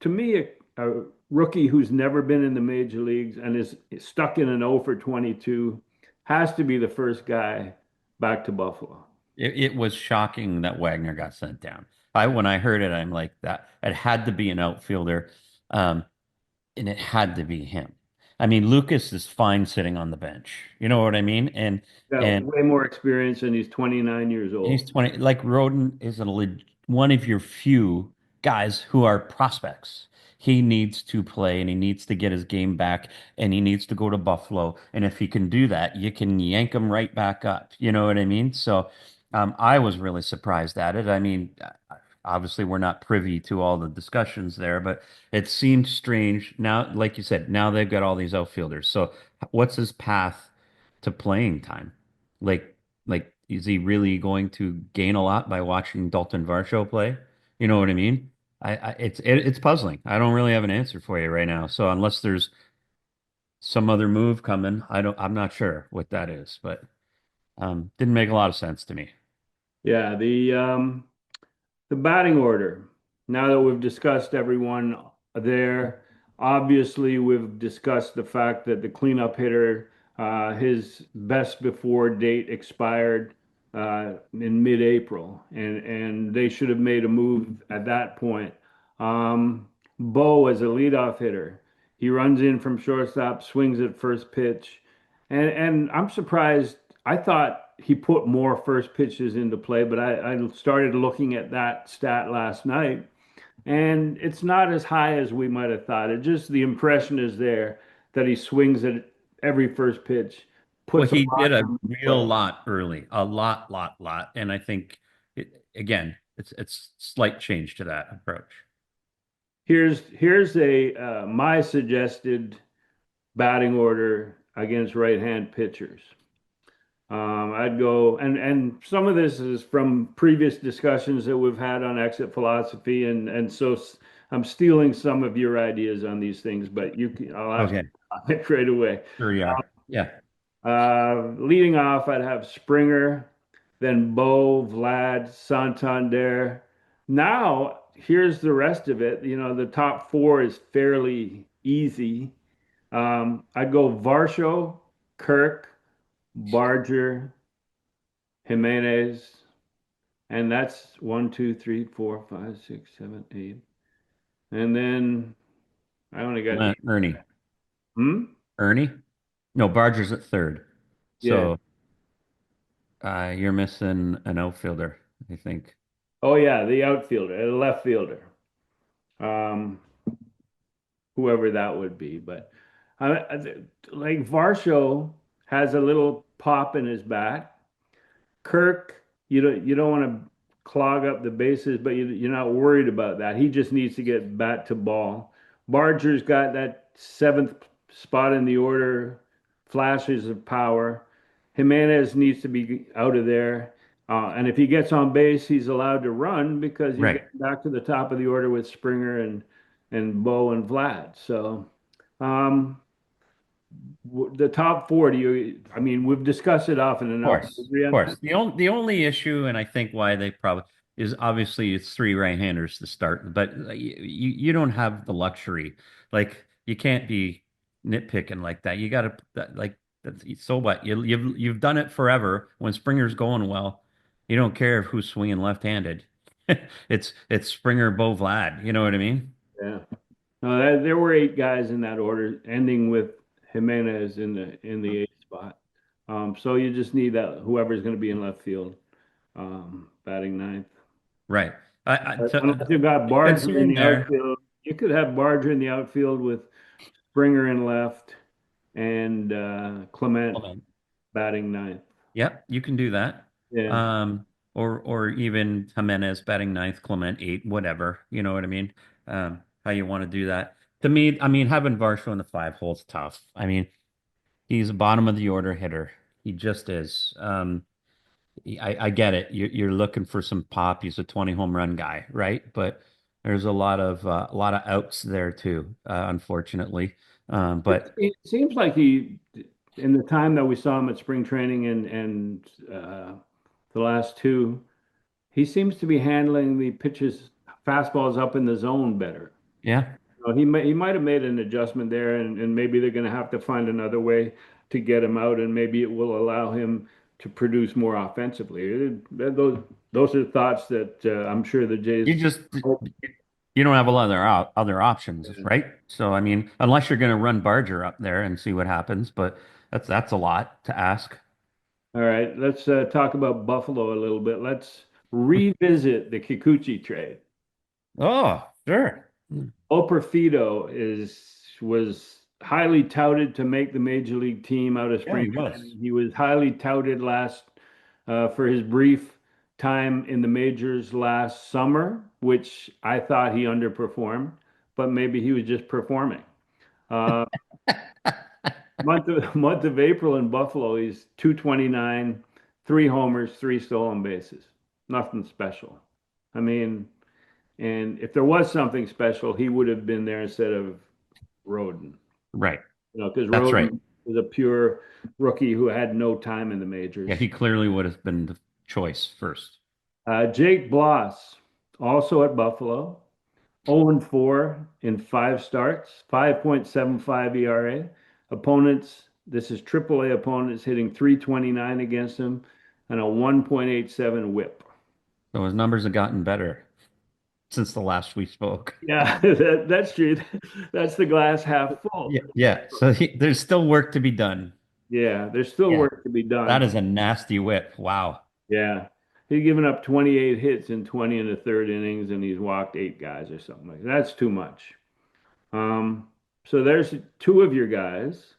to me, a rookie who's never been in the major leagues and is stuck in an 0 for 22 has to be the first guy back to Buffalo. It was shocking that Wagner got sent down. When I heard it, I'm like that. It had to be an outfielder, um, and it had to be him. I mean, Lucas is fine sitting on the bench. You know what I mean? Got And way more experience and he's 29 years he's old. 20. Like Roden is one of your few guys who are prospects. He needs to play and he needs to get his game back and he needs to go to Buffalo. And if he can do that, you can yank him right back up. You know what I mean? So I was really surprised at it. I mean, obviously we're not privy to all the discussions there, but it seemed strange. Now, like you said, now they've got all these outfielders. So what's his path to playing time? Like, like, is he really going to gain a lot by watching Dalton Varsho play? You know what I mean? It's puzzling. I don't really have an answer for you right now. So unless there's some other move coming, I'm not sure what that is, but didn't make a lot of sense to me. Yeah, the batting order. Now that we've discussed everyone there, obviously we've discussed the fact that the cleanup hitter, his best before date expired in mid-April, and they should have made a move at that point. Bo as a leadoff hitter, he runs in from shortstop, swings at first pitch, and I'm surprised. I thought he put more first pitches into play, but I started looking at that stat last night, and it's not as high as we might have thought. It just the impression is there that he swings at every first pitch, Well, puts a he lot did a on the real play. lot early, a lot, and I think again, it's slight change to that approach. Here's a my suggested batting order against right-hand pitchers. I'd go, and some of this is from previous discussions that we've had on exit philosophy, and so I'm stealing some of your ideas on these things, but I'll ask Okay, you comment right away. sure you are. Yeah. Leading off, I'd have Springer, then Bo, Vlad, Santander. Now, here's the rest of it. You know, the top four is fairly easy. I'd go Varsho, Kirk, Barger, Jimenez, and that's 1, 2, 3, 4, 5, 6, 7, 8. And then I only got eight. Ernie. Hmm? Ernie? No, Barger's at third. Yeah. So you're missing an outfielder, I think. Oh yeah, the outfielder, the left fielder. Um, whoever that would be. But like Varsho has a little pop in his bat. Kirk, you don't want to clog up the bases, but you're not worried about that. He just needs to get bat to ball. Barger's got that seventh spot in the order, flashes of power. Jimenez needs to be out of there. And if he gets on base, he's allowed to run because you're Right. getting back to the top of the order with Springer and Bo and Vlad. So um, the top 40, I mean, we've discussed it often enough. Course, Agree of on that? course. The only issue, and I think why they probably is obviously it's three right-handers to start, but you don't have the luxury. Like you can't be nitpicking like that. You got to like so what? You've done it forever. When Springer's going well, you don't care who's swinging left-handed. It's Springer, Bo, Vlad. You know what I mean? Yeah. There were eight guys in that order, ending with Jimenez in the eighth spot. So you just need that whoever's going to be in left field, batting ninth. Right. Unless you've got Barger in Concern the there. outfield, you could have Barger in the outfield with Springer in left and Clement Hold on. batting ninth. Yep, you can do that. Yeah. Or even Jimenez batting ninth, Clement eight, whatever. You know what I mean? How you want to do that. To me, I mean, having Varsho in the five hole's tough. I mean, he's a bottom of the order hitter. He just is. I get it. You're looking for some pop. He's a 20 home run guy, right? But there's a lot of outs there too, unfortunately. But It seems like in the time that we saw him at spring training and the last two, he seems to be handling the pitches, fastballs up in the zone better. yeah, He might have made an adjustment there, and maybe they're going to have to find another way to get him out, and maybe it will allow him to produce more offensively. Those are thoughts that I'm sure the you Jays just hope. you don't have a lot of other options, right? So I mean, unless you're going to run Barger up there and see what happens, but that's a lot to ask. All right, let's talk about Buffalo a little bit. Let's revisit the Kikuchi trade. Oh, sure. Operfido was highly touted to make the major league team out of Yeah, spring he was. training. He was highly touted last for his brief time in the majors last summer, which I thought he underperformed, but maybe he was just performing. Uh, month of April in Buffalo, he's 229, three homers, three stolen bases. Nothing special. I mean, and if there was something special, he would have been there instead of Roden. Right. Because That's right. Roden was a pure rookie who had no time in the Yeah, majors. he clearly would have been the choice first. Jake Bloss, also at Buffalo, 0-4 in five starts, 5.75 ERA. Opponents, this is AAA opponents hitting 329 against him and a 1.87 whip. So his numbers have gotten better since the last we spoke. Yeah, that's true. That's the glass half full. Yeah, yeah. So there's still work to be done. Yeah, there's still Yeah, work to be that done. is a nasty whip. Wow. Yeah. He's given up 28 hits in 20 in the third innings, and he's walked eight guys or something like that. That's too much. Um, so there's two of your guys,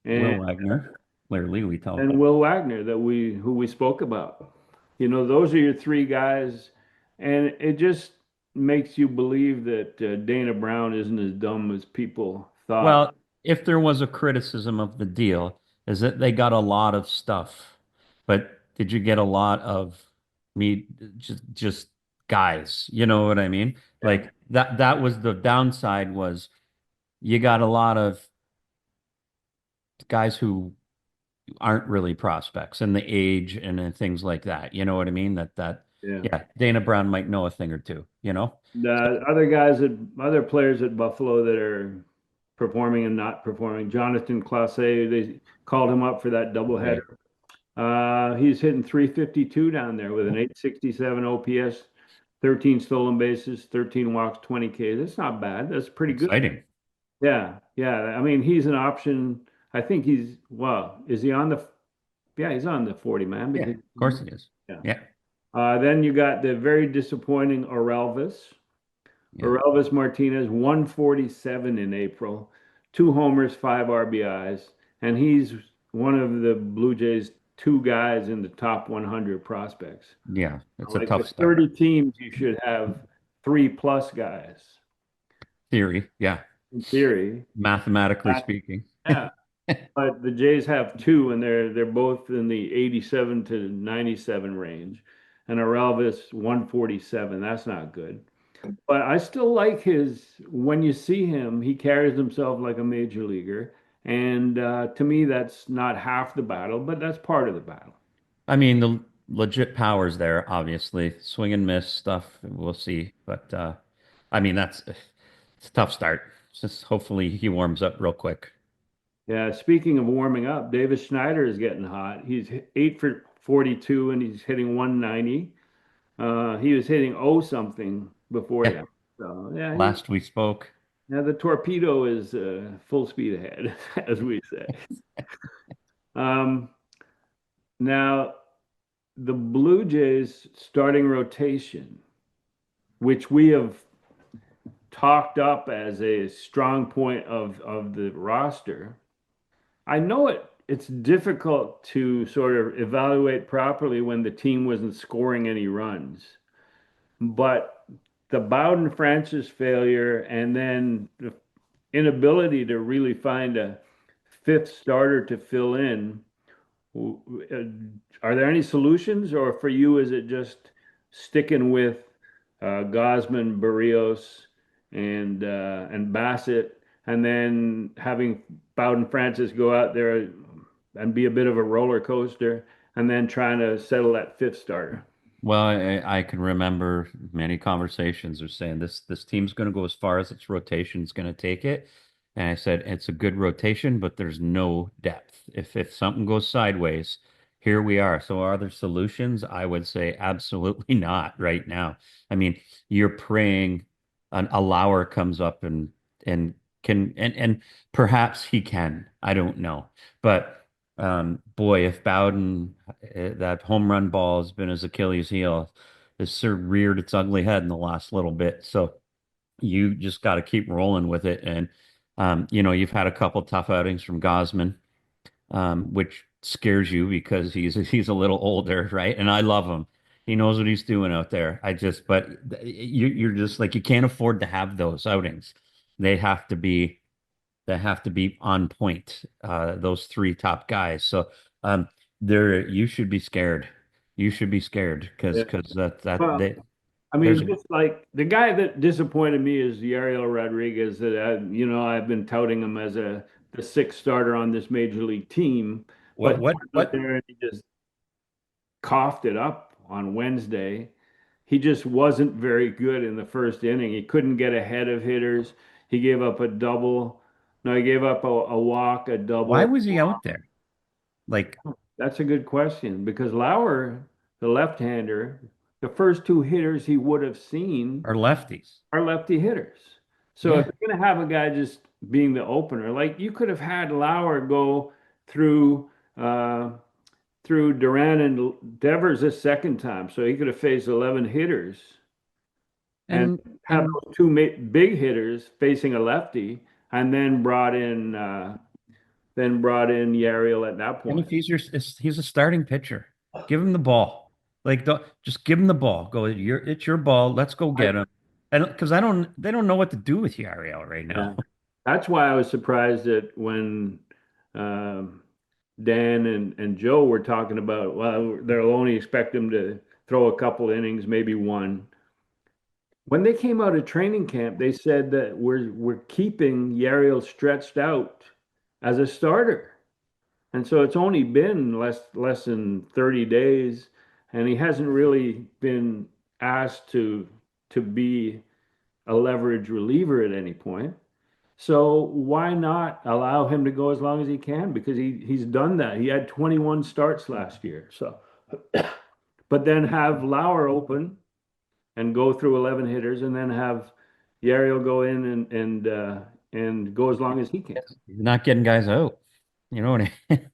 and Will Wagner, clearly we tell. and Will Wagner who we spoke about. Those are your three guys, and it just makes you believe that Dana Brown isn't as dumb as people thought. Well, if there was a criticism of the deal, is that they got a lot of stuff, but did you get a lot of me just guys? You know what I mean? Yeah. Like that was the downside was you got a lot of guys who aren't really prospects and the age and then things like that. You know what I mean? Yeah. Yeah, Dana Brown might know a thing or two, you know? So, The other players at Buffalo that are performing and not performing. Jonathan Clase, they called him up for that right. doubleheader. He's hitting 352 down there with an 867 OPS, 13 stolen bases, 13 walks, 20 Ks. That's not bad. That's pretty good. Exciting. Yeah, yeah. I mean, he's an option. I think is he on the? Yeah, he's on the 40 man Yeah, because of course it is. yeah. Yeah, Then you got the very disappointing Orelvis. yeah, Orelvis Martinez, 147 in April, two homers, five RBIs, and he's one of the Blue Jays' two guys in the top 100 prospects. yeah. It's a Like tough the start. 30 teams, you should have three plus guys Theory, yeah. in theory. Mathematically Uh, speaking. Yeah, but the Jays have two, and they're both in the 87 to 97 range, and Orelvis 147. That's not good. But I still like when you see him, he carries himself like a major leaguer. And to me, that's not half the battle, but that's part of the battle. I mean, the legit powers there, obviously. Swing and miss stuff, we'll see. But I mean, it's a tough start. Just hopefully he warms up real quick. Yeah, speaking of warming up, Davis Schneider is getting hot. He's 8 for 42 and he's hitting 190. He was hitting oh something before Yeah, that. So yeah, last we spoke. Now the torpedo is full speed ahead, as we say. Um, now the Blue Jays starting rotation, which we have talked up as a strong point of the roster. I know it's difficult to sort of evaluate properly when the team wasn't scoring any runs, but the Bowden Francis failure and then the inability to really find a fifth starter to fill in. Are there any solutions, or for you, is it just sticking with Gosman, Barrios, and Bassett, and then having Bowden Francis go out there and be a bit of a roller coaster, and then trying to settle that fifth starter? Well, I can remember many conversations of saying this team's going to go as far as its rotation is going to take it. And I said it's a good rotation, but there's no depth. If something goes sideways, here we are. So are there solutions? I would say absolutely not right now. I mean, you're praying a Lauer comes up and can and perhaps he can. I don't know. But boy, if Bowden, that home run ball has been his Achilles heel, has sort of reared its ugly head in the last little bit. So you just got to keep rolling with it. And, you've had a couple tough outings from Gosman, which scares you because he's a little older, right? And I love him. He knows what he's doing out there. But you're just like, you can't afford to have those outings. They have to be that have to be on point. Those three top guys. So there, you should be scared. You should be scared Yeah. because Well, I there's mean, just like the guy that disappointed me is Yariel Rodriguez. That I've been touting him as the sixth starter on this major league team, but he went out what there and he just coughed it up on Wednesday. He just wasn't very good in the first inning. He couldn't get ahead of hitters. He gave up a double. No, he gave up a walk, a why double. was he out there? Like, That's a good question because Lauer, the left-hander, the first two hitters he would have seen are lefties? are lefty hitters. So if Yeah. you're going to have a guy just being the opener, like you could have had Lauer go through uh, through Duran and Devers a second time, so he could have faced 11 hitters and And have and those two big hitters facing a lefty, and then brought in Yariel at that and point. if he's a starting pitcher, give him the ball. Like, just give him the ball. Go, it's your ball. Let's go I, get him. I don't because I don't they don't know what to do with Ariel right now. yeah, that's why I was surprised that when um, Dan and Joe were talking about, well, they'll only expect him to throw a couple innings, maybe one. When they came out of training camp, they said that we're keeping Yariel stretched out as a starter. And so it's only been less than 30 days, and he hasn't really been asked to be a leverage reliever at any point. So why not allow him to go as long as he can? Because he's done that. He had 21 starts last year. So, but then have Lauer open and go through 11 hitters, and then have Yariel go in and go as long as he can. He's not getting guys out. You know what I mean?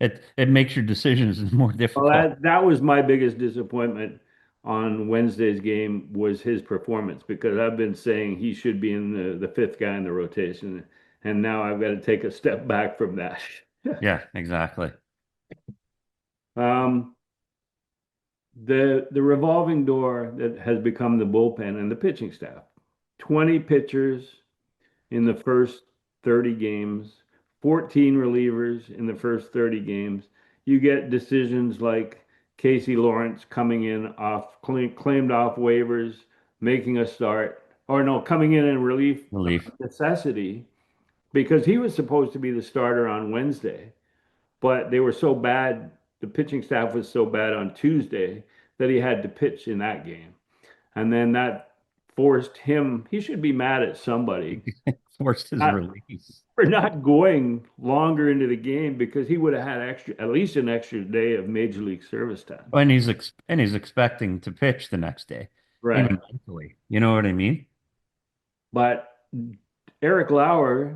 Yeah. It makes your decisions more Well, difficult. that was my biggest disappointment on Wednesday's game was his performance because I've been saying he should be in the fifth guy in the rotation, and now I've got to take a step back from that. Yeah, exactly. Um, the revolving door that has become the bullpen and the pitching staff. 20 pitchers in the first 30 games, 14 relievers in the first 30 games. You get decisions like Casey Lawrence coming in off claimed off waivers, making a start, or no, coming in relief Relief. necessity because he was supposed to be the starter on Wednesday, but they were so bad, the pitching staff was so bad on Tuesday that he had to pitch in that game. And then that forced him, he should be mad at somebody Forced his not release. for not going longer into the game because he would have had at least an extra day of major league service time. And he's expecting to pitch the next day, Right. even mentally. You know what I mean? But Eric Lauer,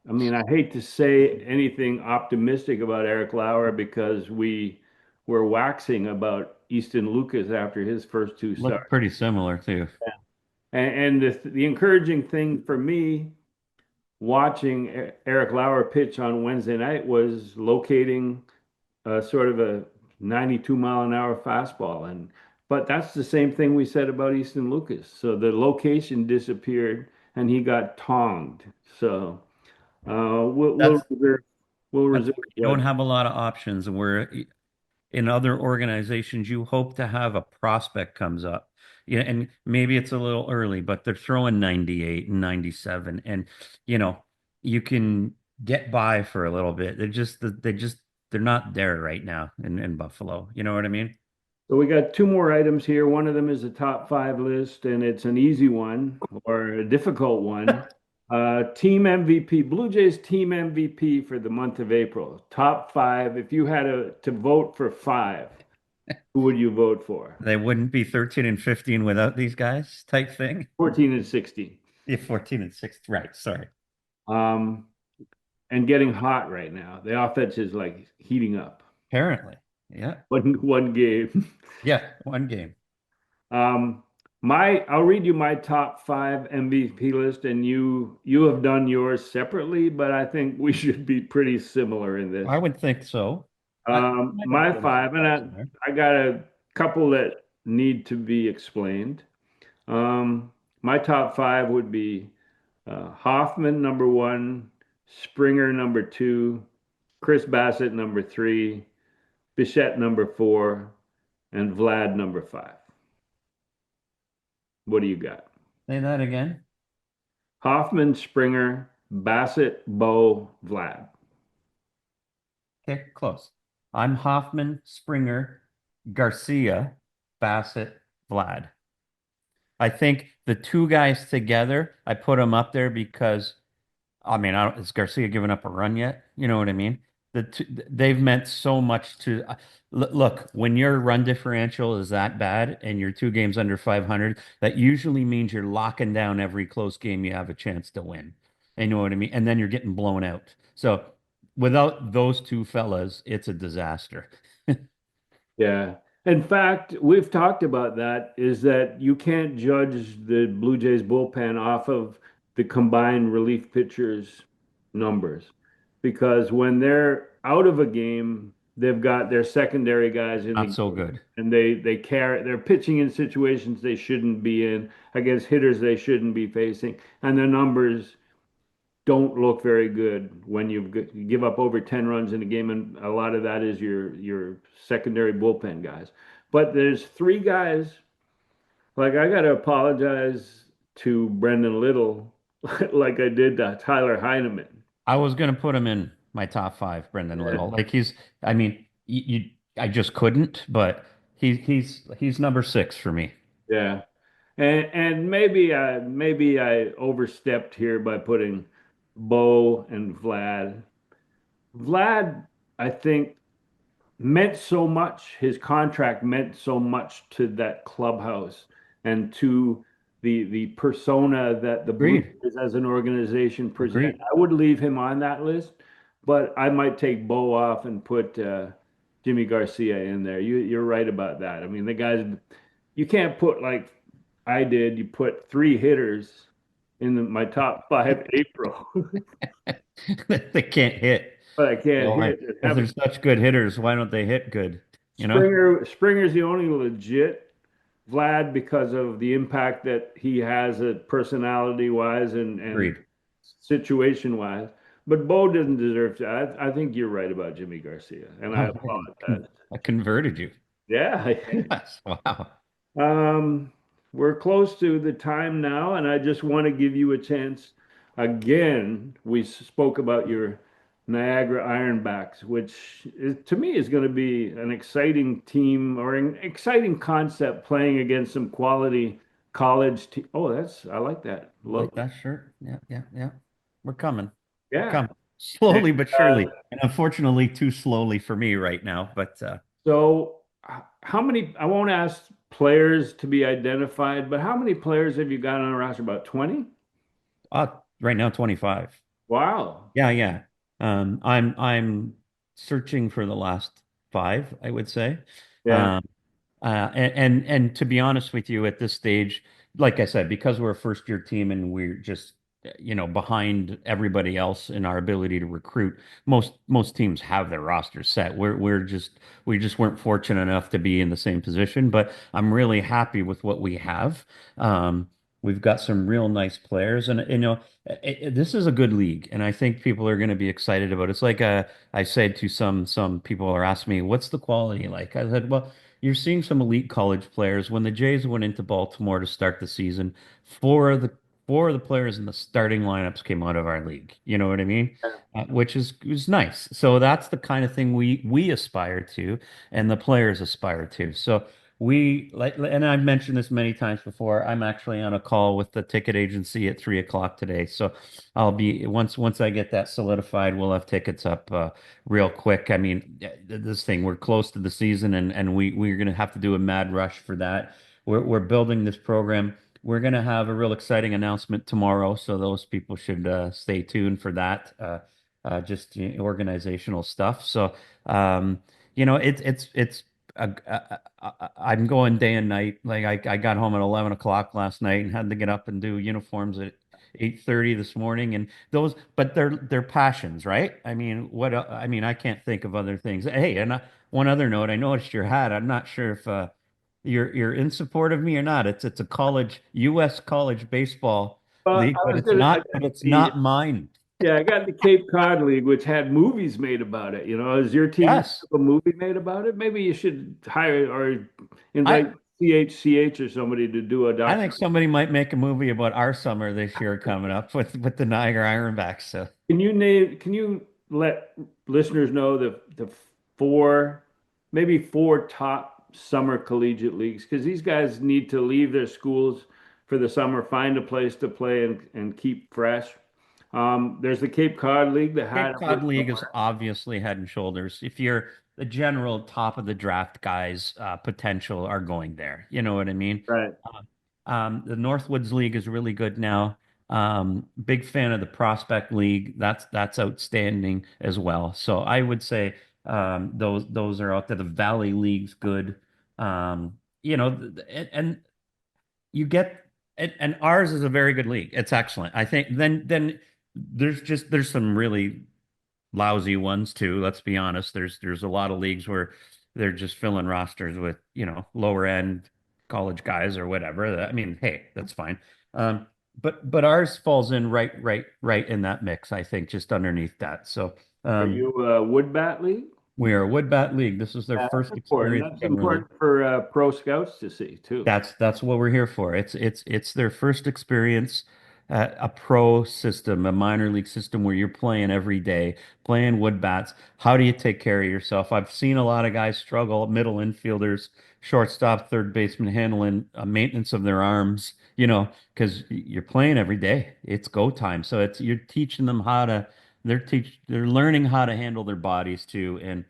I mean, I hate to say anything optimistic about Eric Lauer because we were waxing about Easton Lucas after his first two Look starts. pretty similar too. And the encouraging thing for me watching Eric Lauer pitch on Wednesday night was locating sort of a 92 mile an hour fastball. And but that's the same thing we said about Easton Lucas. So the location disappeared and he got tonged. So we'll That's reserve you don't judgment. have a lot of options. And where in other organizations, you hope to have a prospect comes up. Yeah, and maybe it's a little early, but they're throwing 98 and 97, and you know, you can get by for a little bit. They're not there right now in Buffalo. You know what I mean? So we got two more items here. One of them is a top five list, and it's an easy one or a difficult one. Team MVP, Blue Jays team MVP for the month of April. Top five. If you had to vote for five, who would you vote for? They wouldn't be 13 and 15 without these guys type thing. 14 and 16. Yeah, 14 and 6. Right. Sorry. Um, and getting hot right now. The offense is like heating up. Apparently. Yeah. One game. Yeah. One game. Um, I'll read you my top five MVP list, and you have done yours separately, but I think we should be pretty similar in this. I would think so. I might have My put a five, and surprise in there. I got a couple that need to be explained. My top five would be Hoffman number one, Springer number two, Chris Bassett number three, Bichette number four, and Vlad number five. What do you got? Say that again. Hoffman, Springer, Bassett, Bo, Vlad. Okay, close. I'm Hoffman, Springer, Garcia, Bassett, Vlad. I think the two guys together, I put them up there because, I mean, is Garcia giving up a run yet? You know what I mean? They've meant so much to look, when your run differential is that bad and you're two games under 500, that usually means you're locking down every close game you have a chance to win. You know what I mean? And then you're getting blown out. So without those two fellas, it's a disaster. Yeah. In fact, we've talked about that is that you can't judge the Blue Jays bullpen off of the combined relief pitchers numbers because when they're out of a game, they've got their secondary guys in the Not so game good. and they're pitching in situations they shouldn't be in against hitters they shouldn't be facing and the numbers don't look very good when you give up over 10 runs in a game, and a lot of that is your secondary bullpen guys. But there's three guys, like I got to apologize to Brendan Little, like I did to Tyler Heineman. I was going to put him in my top five, Brendan Little. Like I mean, I just couldn't, but he's number six for me. Yeah. And maybe I overstepped here by putting Bo and Vlad. Vlad, I think meant so much. His contract meant so much to that clubhouse and to the persona that the Blues Agreed. as an organization present. Agreed. I would leave him on that list, but I might take Bo off and put Jimmy Garcia in there. You're right about that. I mean, the guys, you can't put like I did. You put three hitters in my top five April, They can't hit. but I can't Well, hit. if they're such good hitters, why don't they hit good? You know? Springer's the only legit Vlad because of the impact that he has personality wise and Agreed. situation wise. But Bo doesn't deserve to. I think you're right about Jimmy Garcia, and I Oh, apologize. I converted you. Yeah. Yes. Wow. Um, we're close to the time now, and I just want to give you a chance. Again, we spoke about your Niagara Ironbacks, which to me is going to be an exciting team or an exciting concept playing against some quality college team. Oh, I like that. Love Like that shirt. Yeah, yeah, yeah. We're coming. We're Yeah. coming. And, Slowly but uh, surely. And unfortunately, too slowly for me right now. But so, how many? I won't ask players to be identified, but how many players have you got on a roster? About 20? right now 25. Wow. Yeah, yeah. I'm searching for the last five, I would say. Yeah. Um, and to be honest with you, at this stage, like I said, because we're a first year team and we're just, behind everybody else in our ability to recruit, most teams have their roster set. We just weren't fortunate enough to be in the same position, but I'm really happy with what we have. We've got some real nice players, and this is a good league, and I think people are going to be excited about it. It's like I said to some people are asking me, "What's the quality like?" I said, "Well, you're seeing some elite college players. When the Jays went into Baltimore to start the season, four of the four of the players in the starting lineups came out of our league. You know what I mean? Which is nice. So that's the kind of thing we aspire to, and the players aspire to. So we like, and I've mentioned this many times before. I'm actually on a call with the ticket agency at 3 o'clock today. So I'll be once I get that solidified, we'll have tickets up real quick. I mean, this thing, we're close to the season and we're going to have to do a mad rush for that. We're building this program. We're going to have a real exciting announcement tomorrow, so those people should stay tuned for that. Just organizational stuff. So, it's I'm going day and night. Like I got home at 11 o'clock last night and had to get up and do uniforms at 8:30 this morning. And but they're passions, right? I mean, I mean, I can't think of other things. Hey, and one other note, I noticed your hat. I'm not sure if you're in support of me or not. It's a U.S. college baseball But league, I but was gonna. I got it's the not mine. Yeah, I got the Cape Cod League, which had movies made about it. Is your team gonna Yes. have a movie made about it? Maybe you should hire or I invite CHCH or somebody to do a I think documentary. somebody might make a movie about our summer this year coming up with the Niagara Ironbacks. So Can you let listeners know the four, maybe four top summer collegiate leagues? Because these guys need to leave their schools for the summer, find a place to play and keep fresh. There's the Cape Cod League that had Cape a Cod little League is more. obviously head and shoulders. If you're the general top of the draft guys, potential are going there. You know what I mean? Right. The Northwoods League is really good now. Big fan of the Prospect League. That's outstanding as well. So I would say those are out there. The Valley League's good. And you get and ours is a very good league. It's excellent. I think then there's some really lousy ones too. Let's be honest. There's a lot of leagues where they're just filling rosters with, lower end college guys or whatever. I mean, hey, that's fine. Um, but ours falls in right in that mix, I think, just underneath that. So Are um, you a wood bat league? we are a Wood Bat League. This is their Yeah, that's first important. experience That's summer league. important for pro scouts to see too. That's what we're here for. It's their first experience at a pro system, a minor league system where you're playing every day, playing wood bats. How do you take care of yourself? I've seen a lot of guys struggle, middle infielders, shortstop, third baseman, handling maintenance of their arms, because you're playing every day. It's go time. So you're teaching them they're learning how to handle their bodies too. And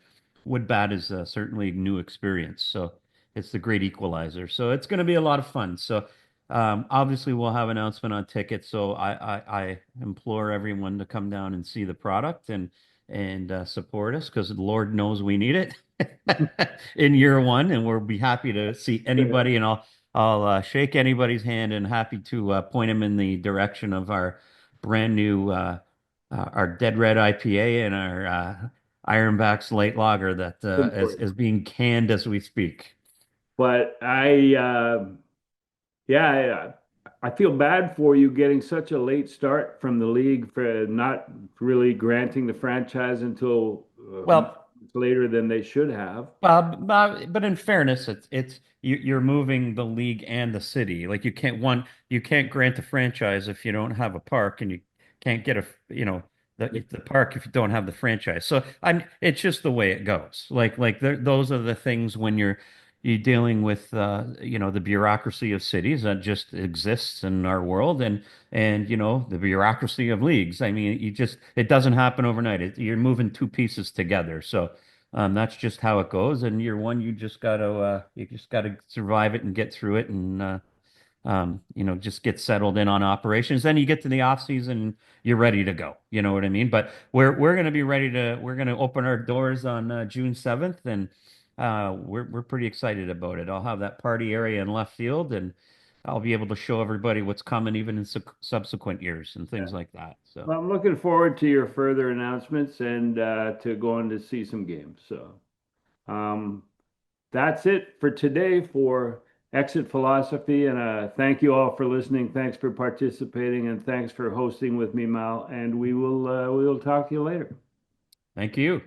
wood bat is certainly a new experience. So it's the great equalizer. So it's going to be a lot of fun. So obviously we'll have an announcement on tickets. So I implore everyone to come down and see the product and support us because Lord knows we need it in year one, and we'll be happy to see Yeah. anybody, and I'll shake anybody's hand and happy to point them in the direction of our brand new our Dead Red IPA and our Ironbacks Light Lager that is Important. being canned as we speak. But yeah, I feel bad for you getting such a late start from the league for not really granting the franchise until Well, later than they should have. but in fairness, you're moving the league and the city. Like you can't grant a franchise if you don't have a park, and you can't get the park if you don't have the franchise. So it's just the way it goes. Those are the things when you're dealing with the bureaucracy of cities that just exists in our world, and the bureaucracy of leagues. I mean, it doesn't happen overnight. You're moving two pieces together. So. That's just how it goes. And year one, you just gotta survive it and get through it, and just get settled in on operations. Then you get to the off season, you're ready to go. You know what I mean? But we're going to be ready to we're going to open our doors on June 7th, and we're pretty excited about it. I'll have that party area in left field, and I'll be able to show everybody what's coming even in subsequent years and Yeah. things like that. So Well, I'm looking forward to your further announcements and to going to see some games. So um, that's it for today for Exit Philosophy. And thank you all for listening. Thanks for participating, and thanks for hosting with me, Mal. And we will talk to you later. thank you.